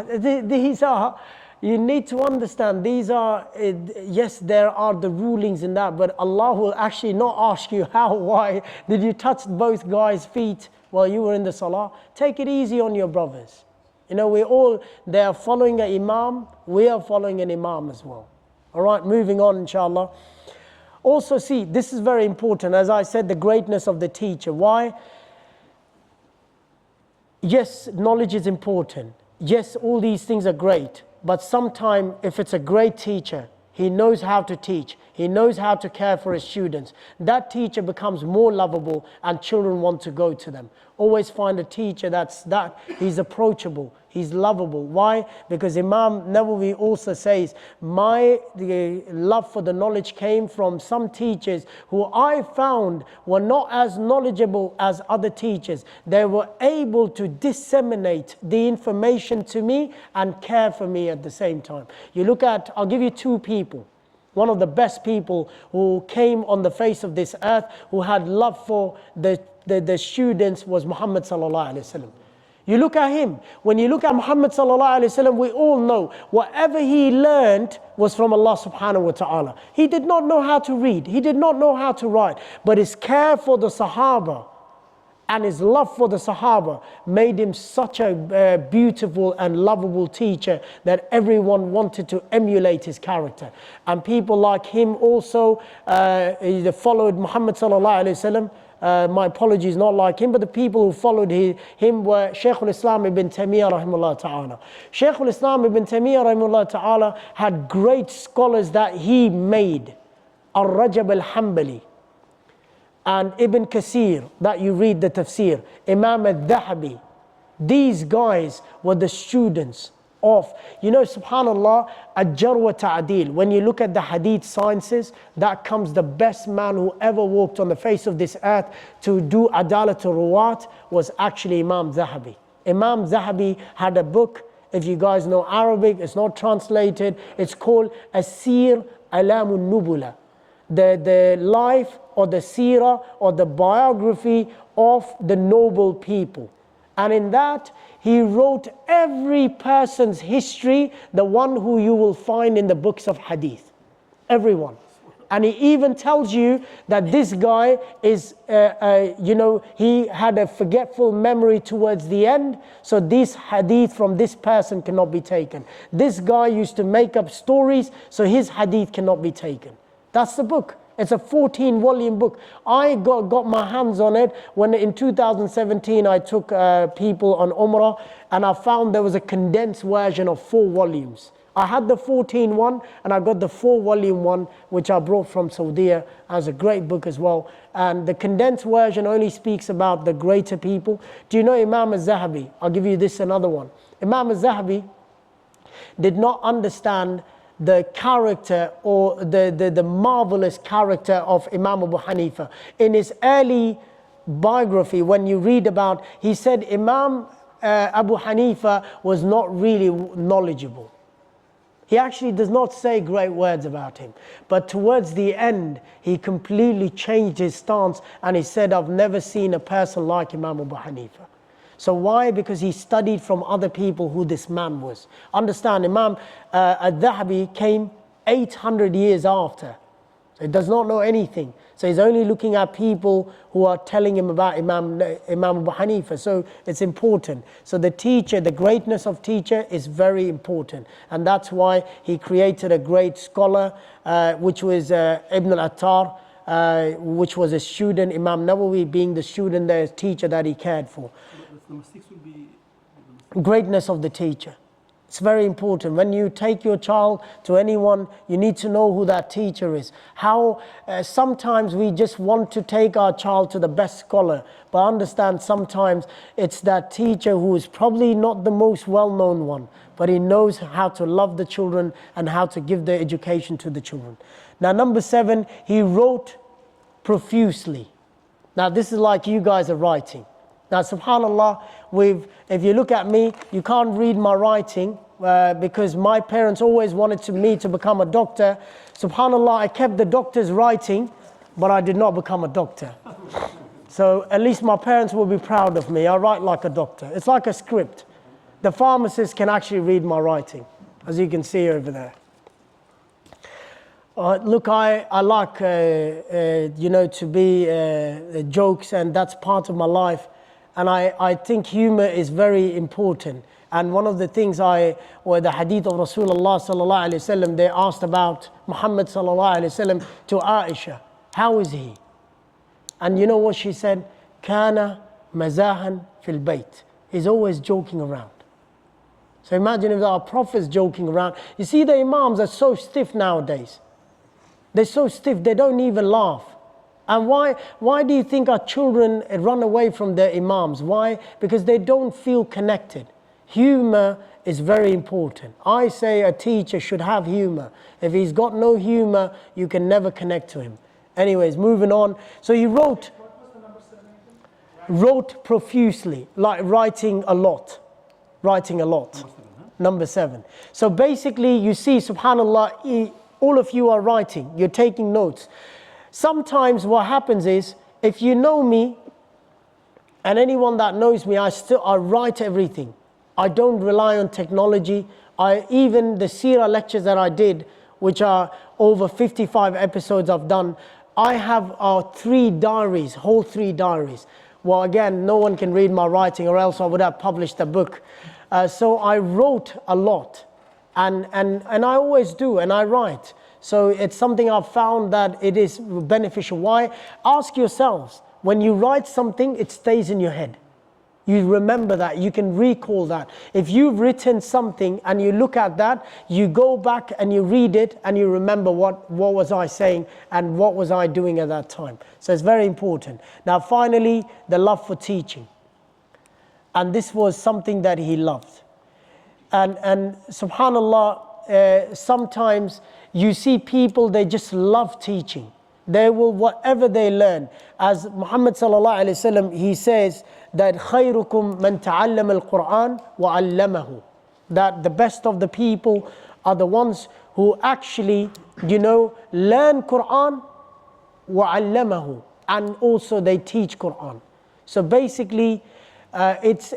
These are, you need to understand, these are, yes, there are the rulings in that, but Allah will actually not ask you how, why did you touch both guys' feet while you were in the salah? Take it easy on your brothers. You know, they are following an imam, we are following an imam as well. All right, moving on, inshallah. Also, see, this is very important. As I said, the greatness of the teacher. Why? Yes, knowledge is important. Yes, all these things are great. But sometimes, if it's a great teacher, he knows how to teach. He knows how to care for his students. That teacher becomes more lovable and children want to go to them. Always find a teacher he's approachable, he's lovable. Why? Because Imam Nawawi also says, the love for the knowledge came from some teachers who I found were not as knowledgeable as other teachers. They were able to disseminate the information to me and care for me at the same time. You look at, I'll give you two people. one of the best people who came on the face of this earth, who had love for the students, was Muhammad sallallahu alaihi wasallam. You look at him. When you look at Muhammad sallallahu alaihi wasallam, we all know whatever he learned was from Allah subhanahu wa ta'ala. He did not know how to read. He did not know how to write. But his care for the Sahaba and his love for the Sahaba made him such a beautiful and lovable teacher that everyone wanted to emulate his character. And people like him also followed Muhammad sallallahu alaihi wasallam. My apologies, not like him, but the people who followed him were Shaykh al-Islam ibn Taymiyyah rahimahullah ta'ala. Shaykh al-Islam ibn Taymiyyah rahimahullah ta'ala had great scholars that he made. Al-Rajab al-Hanbali and Ibn Kathir, that you read the tafsir, Imam al-Dhahabi. These guys were the students of, subhanallah, Al-Jar wa Ta'dil. When you look at the hadith sciences, that comes the best man who ever walked on the face of this earth to do Adalat al-Ruwat was actually Imam Dhahabi. Imam Dhahabi had a book, if you guys know Arabic, it's not translated, it's called Asir Alam al-Nubula. The life or the seerah or the biography of the noble people. And in that, he wrote every person's history, the one who you will find in the books of Hadeeth. Everyone. And he even tells you that this guy is, he had a forgetful memory towards the end. So this Hadith from this person cannot be taken. This guy used to make up stories, so his Hadith cannot be taken. That's the book. It's a 14-volume book. I got my hands on it when in 2017 I took people on Umrah, and I found there was a condensed version of 4 volumes. I had the 14 one and I got the 4-volume one, which I brought from Saudi as a great book as well. And the condensed version only speaks about the greater people. Do you know Imam al-Zahabi? I'll give you this another one. Imam al-Zahabi did not understand the character or the marvelous character of Imam Abu Hanifa. In his early biography, when you read about, he said Imam Abu Hanifa was not really knowledgeable. He actually does not say great words about him. But towards the end, he completely changed his stance and he said, I've never seen a person like Imam Abu Hanifa. So why? Because he studied from other people who this man was. Understand, Imam al-Dhahabi came 800 years after. So he does not know anything. So he's only looking at people who are telling him about Imam Abu Hanifa. So it's important. So the teacher, the greatness of teacher is very important. And that's why he created a great scholar, which was Ibn al-Attar, which was a student, Imam Nawawi being the student, the teacher that he cared for. Number 6 will be greatness of the teacher. It's very important. When you take your child to anyone, you need to know who that teacher is. How sometimes we just want to take our child to the best scholar, but understand sometimes it's that teacher who is probably not the most well-known one, but he knows how to love the children and how to give the education to the children. Now, number 7, he wrote profusely. Now, this is like you guys are writing. Now, subhanAllah, if you look at me, you can't read my writing because my parents always wanted me to become a doctor. SubhanAllah, I kept the doctor's writing, but I did not become a doctor. So at least my parents will be proud of me. I write like a doctor. It's like a script. The pharmacist can actually read my writing, as you can see over there. Look, I like, to be jokes, and that's part of my life. And I think humor is very important. And one of the things the hadith of Rasulullah sallallahu alaihi wasallam, they asked about Muhammad sallallahu alaihi wasallam to Aisha. How is he? And you know what she said? Kana mazahan fil bayt. He's always joking around. So imagine if our prophet's joking around. You see, the imams are so stiff nowadays. They're so stiff, they don't even laugh. And why do you think our children run away from their imams? Why? Because they don't feel connected. Humor is very important. I say a teacher should have humor. If he's got no humor, you can never connect to him. Anyways, moving on. So he wrote profusely, like writing a lot. Writing a lot. Number 7. So basically, you see, subhanAllah, All of you are writing, you're taking notes. Sometimes what happens is, if you know me, and anyone that knows me, I write everything. I don't rely on technology. Even the Seerah lectures that I did, which are over 55 episodes I've done, I have 3 diaries, whole 3 diaries. Well, again, no one can read my writing, or else I would have published a book. So I wrote a lot, and I always do, and I write. So it's something I've found that it is beneficial. Why? Ask yourselves, when you write something, it stays in your head. You remember that, you can recall that. If you've written something and you look at that, you go back and you read it and you remember what was I saying and what was I doing at that time. So it's very important. Now finally, the love for teaching. And this was something that he loved. And subhanAllah, sometimes you see people, they just love teaching. They will, whatever they learn. As Muhammad sallallahu alayhi wa sallam, he says that خَيْرُكُمْ مَنْ تَعَلَّمَ الْقُرْآنَ وَعَلَّمَهُ. That the best of the people are the ones who actually, learn Qur'an وَعَلَّمَهُ, and also they teach Qur'an. So basically, it's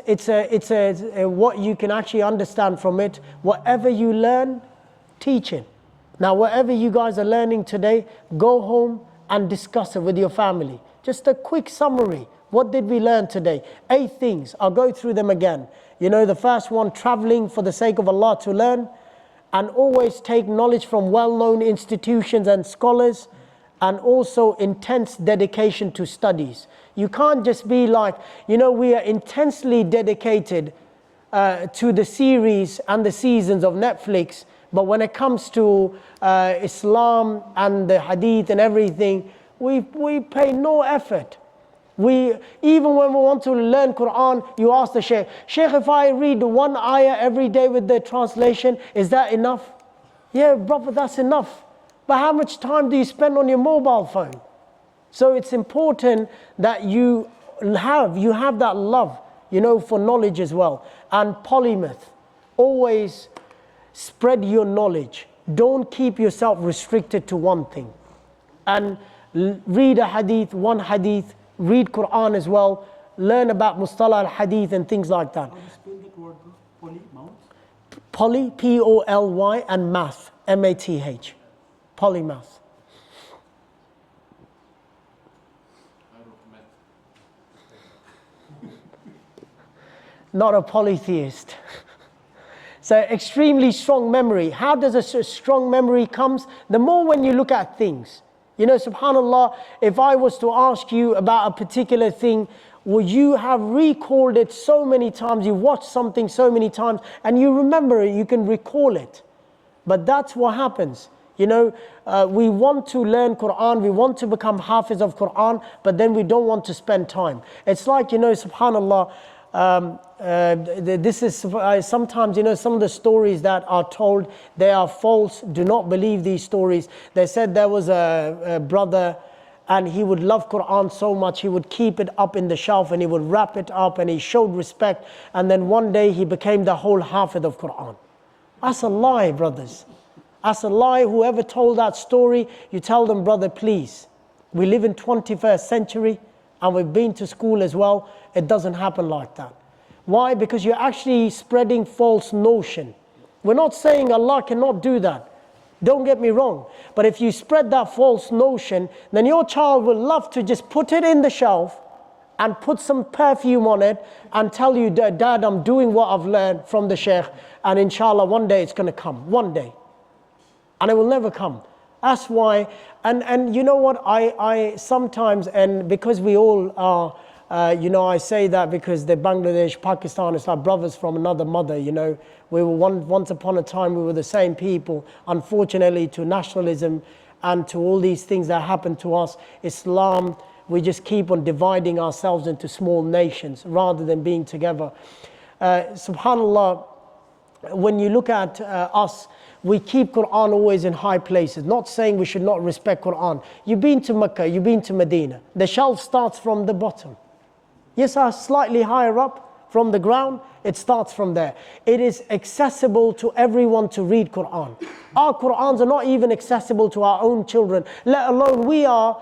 what you can actually understand from it. Whatever you learn, teach it. Now, whatever you guys are learning today, go home and discuss it with your family. Just a quick summary. What did we learn today? 8 things. I'll go through them again. The first one, traveling for the sake of Allah to learn, and always take knowledge from well-known institutions and scholars, and also intense dedication to studies. You can't just be like, we are intensely dedicated to the series and the seasons of Netflix, but when it comes to Islam and the Hadeeth and everything, we pay no effort. Even when we want to learn Quran, you ask the Shaykh, if I read 1 ayah every day with the translation, is that enough? Yeah, brother, that's enough. But how much time do you spend on your mobile phone? So it's important that you have that love, for knowledge as well. And polymath, always spread your knowledge. Don't keep yourself restricted to one thing. And read a hadith, one hadith, read Quran as well, learn about mustalah al-hadith and things like that. How do you spell that word, polymouth? Poly, P-O-L-Y, and math, M-A-T-H. Polymath. Not a polytheist. So extremely strong memory. How does a strong memory comes? The more when you look at things. SubhanAllah, if I was to ask you about a particular thing, would you have recalled it so many times, you watched something so many times, and you remember it, you can recall it. But that's what happens. We want to learn Quran, we want to become Hafiz of Quran, but then we don't want to spend time. It's like, SubhanAllah, this is sometimes, some of the stories that are told, they are false. Do not believe these stories. They said there was a brother, and he would love Quran so much, he would keep it up in the shelf and he would wrap it up and he showed respect, and then one day he became the whole Hafiz of Quran. That's a lie, brothers. That's a lie. Whoever told that story, you tell them, brother, please, we live in 21st century and we've been to school as well. It doesn't happen like that. Why? Because you're actually spreading false notion. We're not saying Allah cannot do that. Don't get me wrong. But if you spread that false notion, then your child will love to just put it in the shelf and put some perfume on it and tell you, Dad, I'm doing what I've learned from the Shaykh, and inshallah one day it's going to come. One day. And it will never come. That's why, and you know what, I sometimes, and because we all are, I say that because the Bangladesh, Pakistan, it's like brothers from another mother, We were once upon a time, we were the same people. Unfortunately, to nationalism and to all these things that happen to us, Islam, we just keep on dividing ourselves into small nations rather than being together. SubhanAllah, when you look at us, we keep Quran always in high places. Not saying we should not respect Quran. You've been to Mecca, you've been to Medina. The shelf starts from the bottom. Yes, slightly higher up from the ground, it starts from there. It is accessible to everyone to read Quran. Our Qurans are not even accessible to our own children, let alone we are,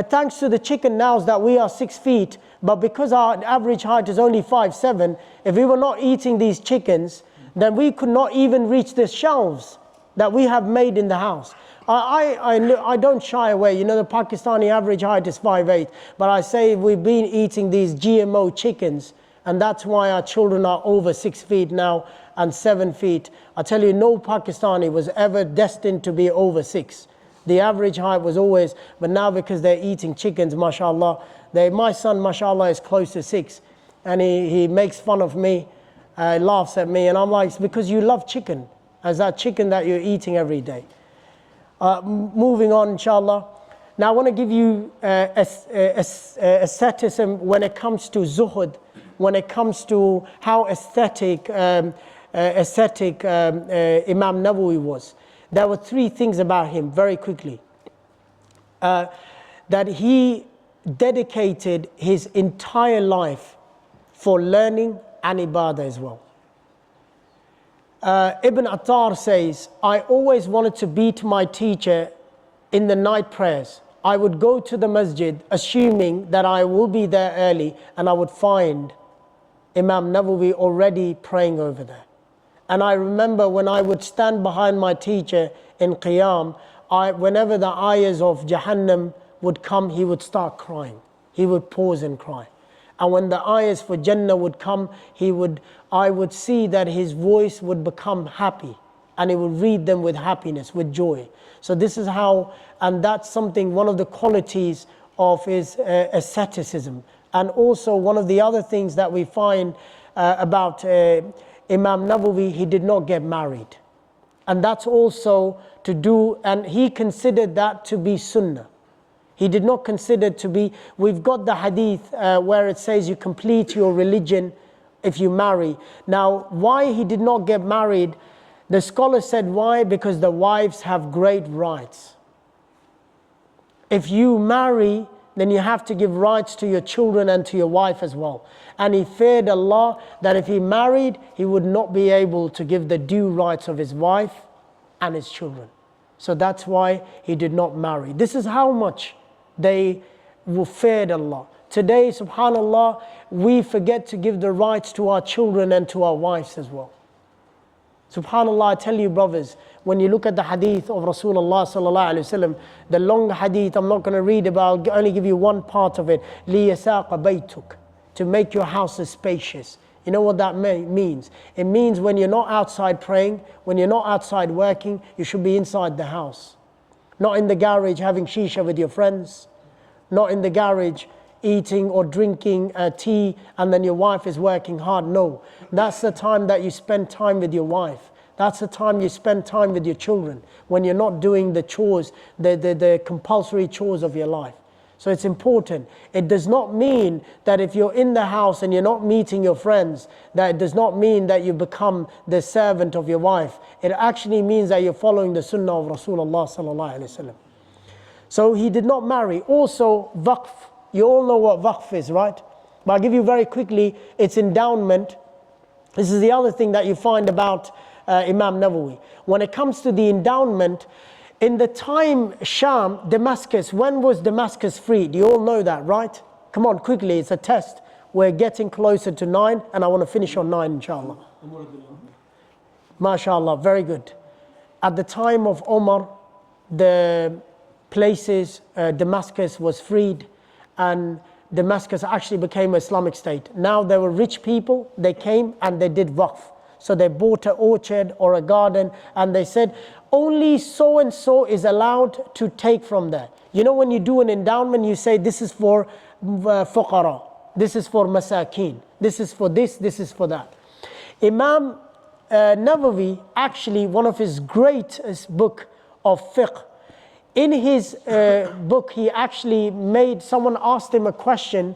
thanks to the chicken now that we are 6 feet, but because our average height is only 5'7", if we were not eating these chickens, then we could not even reach the shelves that we have made in the house. I don't shy away. You know, the Pakistani average height is 5'8", but I say we've been eating these GMO chickens, and that's why our children are over 6 feet now and 7 feet. I tell you, no Pakistani was ever destined to be over 6. The average height was always, but now because they're eating chickens, mashallah, my son, mashallah, is close to 6, and he makes fun of me, laughs at me, and I'm like, it's because you love chicken, as that chicken that you're eating every day. Moving on, inshallah. Now I want to give you asceticism when it comes to zuhud, when it comes to how ascetic Imam Nawawi was. There were 3 things about him, very quickly. That he dedicated his entire life for learning and ibadah as well. Ibn Attar says, I always wanted to beat my teacher in the night prayers. I would go to the masjid assuming that I will be there early, and I would find Imam Nawawi already praying over there. And I remember when I would stand behind my teacher in Qiyam, whenever the ayahs of Jahannam would come, he would start crying. He would pause and cry. And when the ayahs for Jannah would come, I would see that his voice would become happy, and he would read them with happiness, with joy. So this is how, and that's something, one of the qualities of his asceticism. And also one of the other things that we find about Imam Nawawi, he did not get married. And that's also to do, and he considered that to be sunnah. He did not consider to be, we've got the hadith where it says you complete your religion if you marry. Now, why he did not get married, the scholars said why? Because the wives have great rights. If you marry, then you have to give rights to your children and to your wife as well. And he feared Allah that if he married, he would not be able to give the due rights of his wife and his children. So that's why he did not marry. This is how much they feared Allah. Today, subhanallah, we forget to give the rights to our children and to our wives as well. Subhanallah, I tell you brothers, when you look at the hadith of Rasulullah sallallahu alaihi wasallam, the long hadith, I'm not going to read about, I'll only give you one part of it. لِيَسَاقَ بَيْتُكَ, to make your houses spacious. You know what that means? It means when you're not outside praying, when you're not outside working, you should be inside the house. Not in the garage having shisha with your friends. Not in the garage eating or drinking tea and then your wife is working hard. No, that's the time that you spend time with your wife. That's the time you spend time with your children, when you're not doing the chores, the compulsory chores of your life. So it's important. It does not mean that if you're in the house and you're not meeting your friends, that it does not mean that you become the servant of your wife. It actually means that you're following the sunnah of Rasulullah sallallahu alaihi wasallam. So he did not marry. Also, waqf. You all know what waqf is, right? But I'll give you very quickly its endowment. This is the other thing that you find about Imam Nawawi. When it comes to the endowment, in the time Sham, Damascus, when was Damascus freed? You all know that, right? Come on, quickly, it's a test. We're getting closer to 9, and I want to finish on 9, inshallah. MashaAllah, very good. At the time of Omar, the places, Damascus was freed, and Damascus actually became an Islamic state. Now there were rich people, they came and they did waqf. So they bought an orchard or a garden, and they said, only so and so is allowed to take from there. You know, when you do an endowment, you say this is for fuqara, this is for masakin, this is for this is for that. Imam Nawawi, actually one of his greatest book of fiqh, in his book he actually made, someone asked him a question,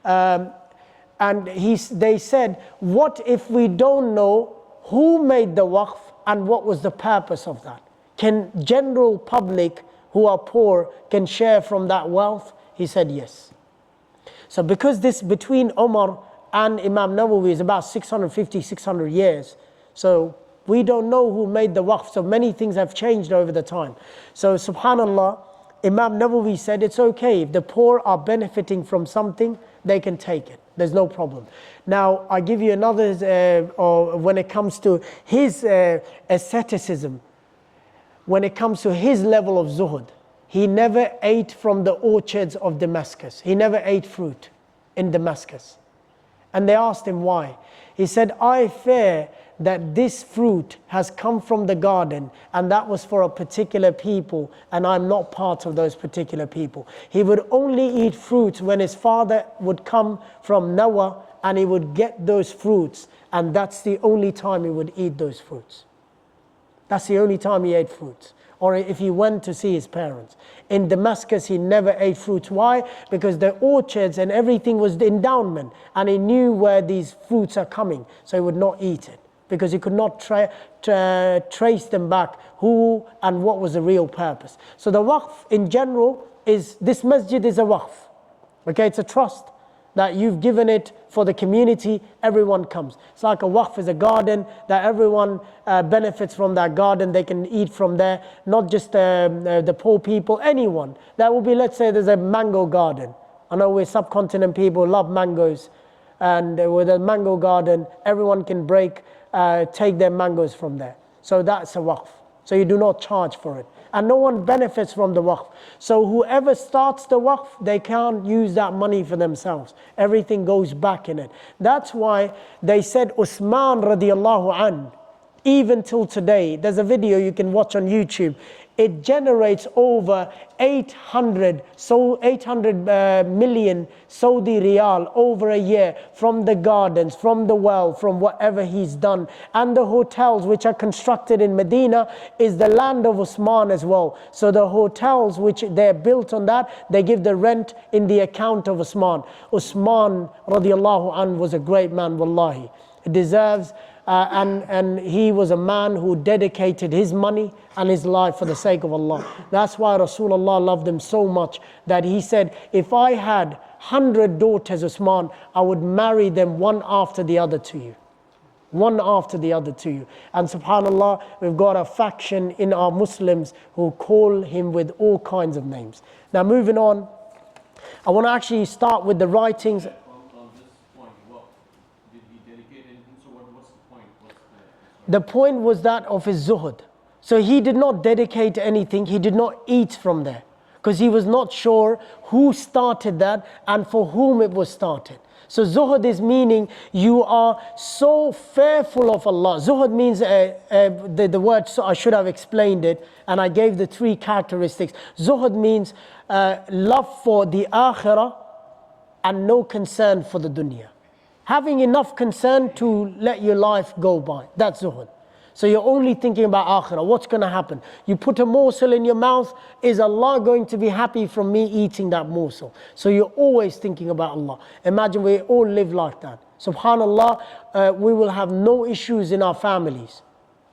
and they said, what if we don't know who made the waqf and what was the purpose of that? Can general public who are poor can share from that wealth? He said yes. So because this between Umar and Imam Nawawi is about 650, 600 years. So we don't know who made the waqf. So many things have changed over the time. So subhanallah, Imam Nawawi said it's okay. If the poor are benefiting from something, they can take it. There's no problem. Now, I give you another, or when it comes to his asceticism, when it comes to his level of zuhud, he never ate from the orchards of Damascus. He never ate fruit in Damascus. And they asked him why. He said, I fear that this fruit has come from the garden and that was for a particular people and I'm not part of those particular people. He would only eat fruits when his father would come from Noah and he would get those fruits, and that's the only time he would eat those fruits. That's the only time he ate fruits. Or if he went to see his parents. In Damascus, he never ate fruits. Why? Because the orchards and everything was the endowment, and he knew where these fruits are coming, so he would not eat it, because he could not trace them back, who and what was the real purpose. So the waqf in general is, this masjid is a waqf. Okay, it's a trust that you've given it for the community, everyone comes. It's like a waqf is a garden that everyone benefits from that garden, they can eat from there, not just the poor people, anyone. That will be, let's say there's a mango garden. I know we're subcontinent people, love mangoes, and with a mango garden, everyone can take their mangoes from there. So that's a waqf. So you do not charge for it. And no one benefits from the waqf. So whoever starts the waqf, they can't use that money for themselves. Everything goes back in it. That's why they said Usman radiallahu an, even till today, there's a video you can watch on YouTube. It generates over 800 million Saudi riyal over a year from the gardens, from the well, from whatever he's done. And the hotels which are constructed in Medina is the land of Usman as well. So the hotels which they're built on that, they give the rent in the account of Usman. Usman radiallahu an was a great man, wallahi. He deserves, and he was a man who dedicated his money and his life for the sake of Allah. That's why Rasulullah loved him so much that he said, if I had 100 daughters, Usman, I would marry them one after the other to you. One after the other to you. And subhanAllah, we've got a faction in our Muslims who call him with all kinds of names. Now moving on, I want to actually start with the writings. On this point, what did he dedicate anything? So what's the point? The point was that of his zuhud. So he did not dedicate anything, he did not eat from there, because he was not sure who started that and for whom it was started. So zuhud is meaning you are so fearful of Allah. Zuhud means, the word, so I should have explained it, and I gave the three characteristics. Zuhud means love for the akhirah and no concern for the dunya. Having enough concern to let your life go by. That's zuhud. So you're only thinking about akhirah. What's going to happen? You put a morsel in your mouth. Is Allah going to be happy from me eating that morsel? So you're always thinking about Allah. Imagine we all live like that. SubhanAllah, we will have no issues in our families.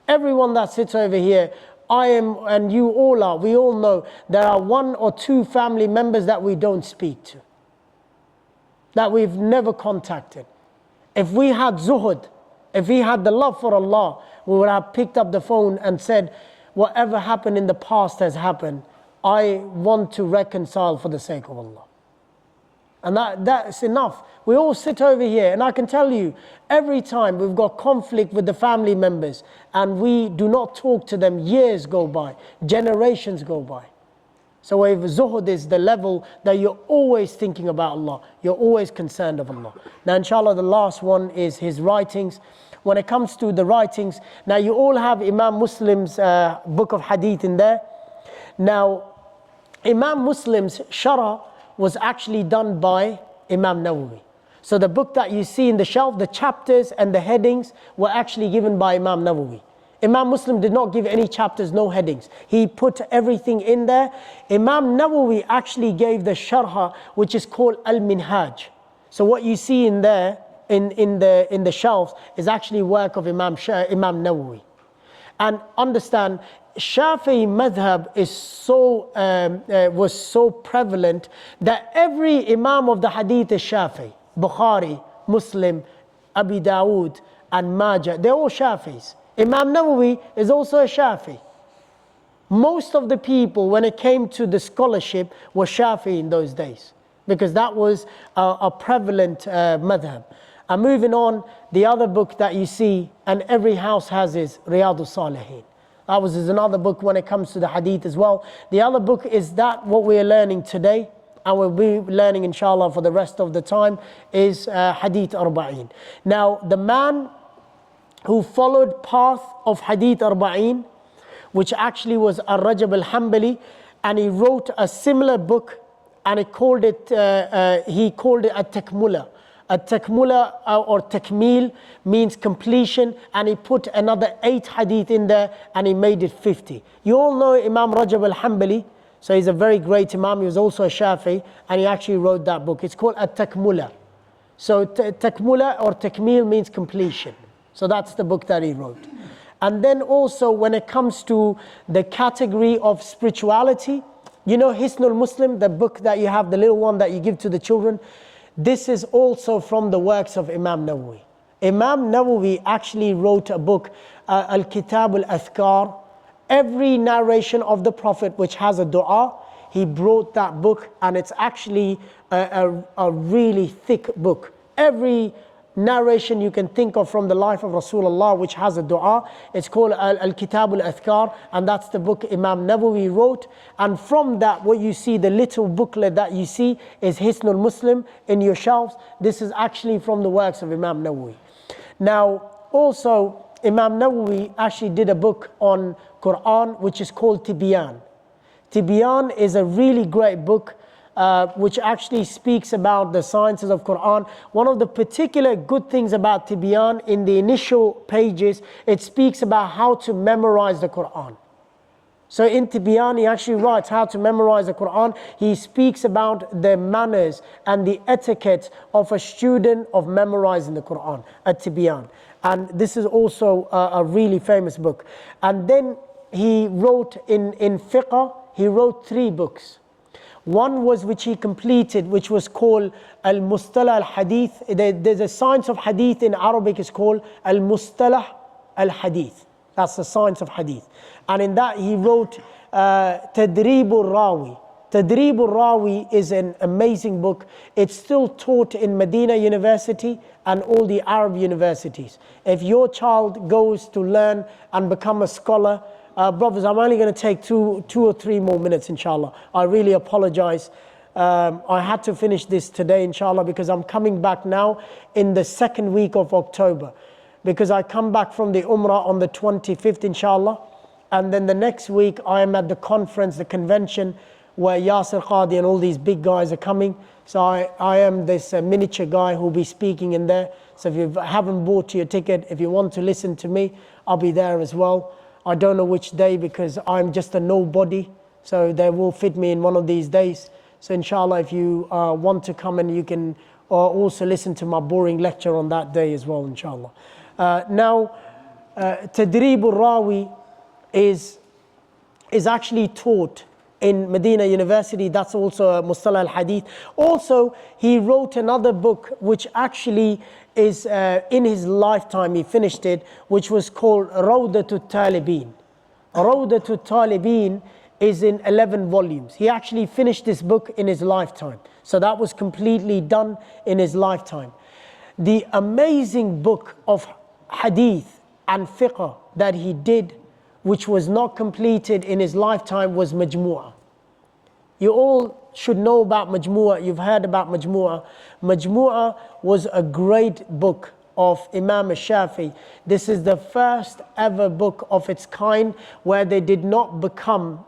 Everyone that sits over here, I am and you all are, we all know there are one or two family members that we don't speak to, that we've never contacted. If we had zuhud, if we had the love for Allah, we would have picked up the phone and said, whatever happened in the past has happened. I want to reconcile for the sake of Allah. And that's enough. We all sit over here, and I can tell you, every time we've got conflict with the family members and we do not talk to them, years go by, generations go by. So if zuhud is the level that you're always thinking about Allah, you're always concerned of Allah. Now inshallah, the last one is his writings. When it comes to the writings, now you all have Imam Muslim's book of Hadeeth in there. Now, Imam Muslim's Sharh was actually done by Imam Nawawi. So the book that you see in the shelf, the chapters and the headings were actually given by Imam Nawawi. Imam Muslim did not give any chapters, no headings. He put everything in there. Imam Nawawi actually gave the Sharh, which is called Al-Minhaj. So what you see in there, in the shelves, is actually work of Imam Nawawi. And understand, Shafi'i madhab was so prevalent that every Imam of the Hadith is Shafi'i. Bukhari, Muslim, Abi Dawood, and Majah. They're all Shafis. Imam Nawawi is also a Shafi. Most of the people, when it came to the scholarship, were Shafi in those days, because that was a prevalent madhab. And moving on, the other book that you see, and every house has, is Riyadus Salihin. That was another book when it comes to the hadith as well. The other book is that what we are learning today, and we'll be learning inshallah for the rest of the time, is Hadith Arbaeen. Now, the man who followed path of Hadith Arbaeen, which actually was Ar-Rajab al-Hanbali, and he wrote a similar book, and he called it At-Takmula. At-Takmula or Takmil means completion, and he put another 8 hadith in there, and he made it 50. You all know Imam Rajab al-Hanbali, so he's a very great Imam. He was also a Shafi, and he actually wrote that book. It's called At-Takmula. So Takmula or Takmil means completion. So that's the book that he wrote. And then also when it comes to the category of spirituality, you know Hisnul Muslim, the book that you have, the little one that you give to the children, this is also from the works of Imam Nawawi. Imam Nawawi actually wrote a book, Al-Kitab al-Athkar. Every narration of the Prophet which has a dua, he brought that book, and it's actually a really thick book. Every narration you can think of from the life of Rasulullah which has a dua, it's called Al-Kitab al-Athkar, and that's the book Imam Nawawi wrote. And from that, what you see, the little booklet that you see is Hisnul Muslim in your shelves. This is actually from the works of Imam Nawawi. Now, also, Imam Nawawi actually did a book on Quran which is called Tibyan. Tibyan is a really great book which actually speaks about the sciences of Quran. One of the particular good things about Tibyan, in the initial pages, it speaks about how to memorize the Quran. So in Tibyan, he actually writes how to memorize the Quran. He speaks about the manners and the etiquette of a student of memorizing the Quran at Tibyan. And this is also a really famous book. And then he wrote in fiqh, he wrote 3 books. One was which he completed, which was called Al-Mustalah al-Hadith. There's a science of Hadith in Arabic, is called Al-Mustalah al-Hadith. That's the science of Hadith. And in that he wrote Tadrib al-Rawi. Tadrib al-Rawi is an amazing book. It's still taught in Medina University and all the Arab universities. If your child goes to learn and become a scholar, brothers, I'm only going to take two or three more minutes, inshallah. I really apologize. I had to finish this today, inshallah, because I'm coming back now in the 2nd week of October. Because I come back from the Umrah on the 25th, inshallah. And then the next week, I am at the conference, the convention, where Yasir Qadi and all these big guys are coming. So I am this miniature guy who will be speaking in there. So if you haven't bought your ticket, if you want to listen to me, I'll be there as well. I don't know which day, because I'm just a nobody. So they will fit me in one of these days. So inshallah, if you want to come, and you can also listen to my boring lecture on that day as well, inshallah. Now, Tadrib al-Rawi is actually taught in Medina University. That's also a Mustalah al-Hadith. Also, he wrote another book which actually is in his lifetime, he finished it, which was called Rawdatul Talibin. Rawdatul Talibin is in 11 volumes. He actually finished this book in his lifetime. So that was completely done in his lifetime. The amazing book of Hadith and Fiqh that he did, which was not completed in his lifetime, was Majmu'ah. You all should know about Majmu'ah. You've heard about Majmu'ah. Majmu'ah was a great book of Imam al-Shafi. This is the first ever book of its kind where they did not become,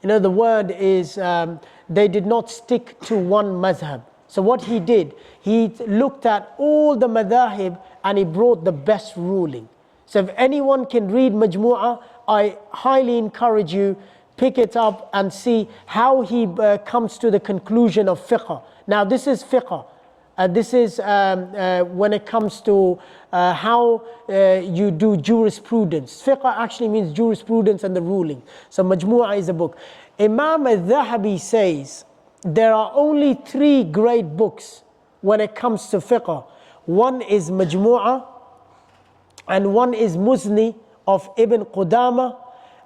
the word is, they did not stick to one madhab. So what he did, he looked at all the madhahib and he brought the best ruling. So if anyone can read Majmu'ah, I highly encourage you, pick it up and see how he comes to the conclusion of fiqh. Now this is fiqh. This is when it comes to how you do jurisprudence. Fiqh actually means jurisprudence and the ruling. So Majmu'ah is a book. Imam al-Dhahabi says there are only 3 great books when it comes to fiqh. One is Majmu'ah and one is Muzni of Ibn Qudama,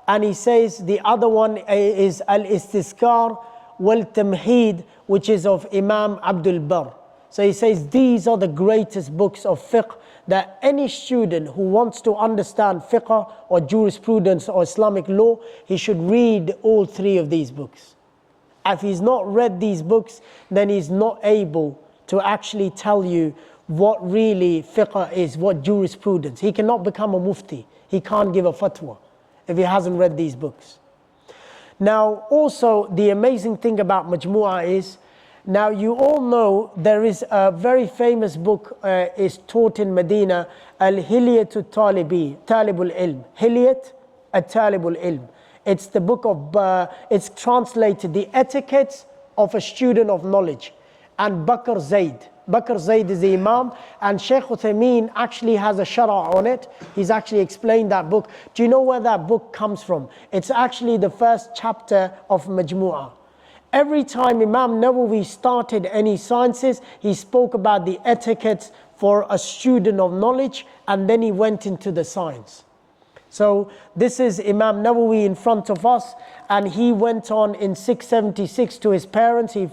and he says the other one is Al-Istizkar wal-Tamheed, which is of Imam Abdul Barr. So he says these are the greatest books of fiqh that any student who wants to understand fiqh or jurisprudence or Islamic law, he should read all three of these books. If he's not read these books, then he's not able to actually tell you what really fiqh is, what jurisprudence. He cannot become a mufti. He can't give a fatwa if he hasn't read these books. Now, also, the amazing thing about Majmu'ah is, now you all know there is a very famous book is taught in Medina, Al-Hilyat Talibul Ilm. Hilyat Talibul Ilm. It's the book of, it's translated, the etiquettes of a student of knowledge. And Bakr Zayd is the Imam, and Shaykh Uthaymeen actually has a shara on it. He's actually explained that book. Do you know where that book comes from? It's actually the first chapter of Majmu'ah. Every time Imam Nawawi started any sciences, he spoke about the etiquettes for a student of knowledge, and then he went into the science. So this is Imam Nawawi in front of us, and he went on in 676 to his parents. He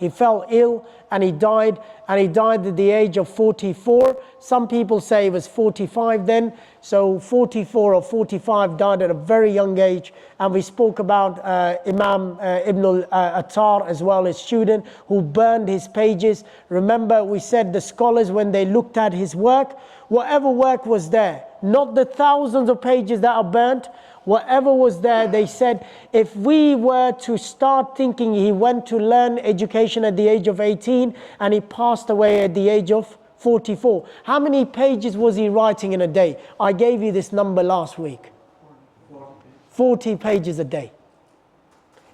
fell ill and he died at the age of 44. Some people say he was 45 then, so 44 or 45, died at a very young age. And we spoke about Imam Ibn al-Attar as well, his student, who burned his pages. Remember, we said the scholars, when they looked at his work, whatever work was there, not the thousands of pages that are burnt, whatever was there, they said, if we were to start thinking he went to learn education at the age of 18 and he passed away at the age of 44, how many pages was he writing in a day? I gave you this number last week. 40 pages a day.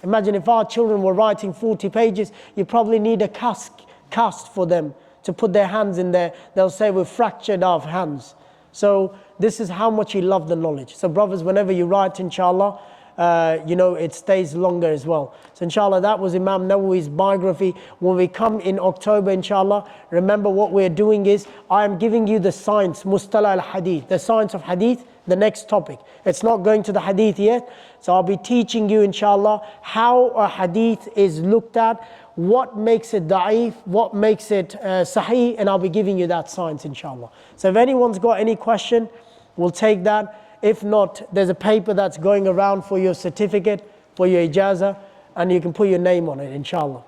Imagine if our children were writing 40 pages, you probably need a cast for them to put their hands in there. They'll say we've fractured our hands. So this is how much he loved the knowledge. So brothers, whenever you write, inshallah, it stays longer as well. So inshallah, that was Imam Nawawi's biography. When we come in October, inshallah, remember what we're doing is, I am giving you the science, Mustalah al-Hadith, the science of Hadith, the next topic. It's not going to the Hadith yet. So I'll be teaching you, inshallah, how a Hadith is looked at, what makes it da'if, what makes it sahih, and I'll be giving you that science, inshallah. So if anyone's got any question, we'll take that. If not, there's a paper that's going around for your certificate, for your ijazah, and you can put your name on it, inshallah.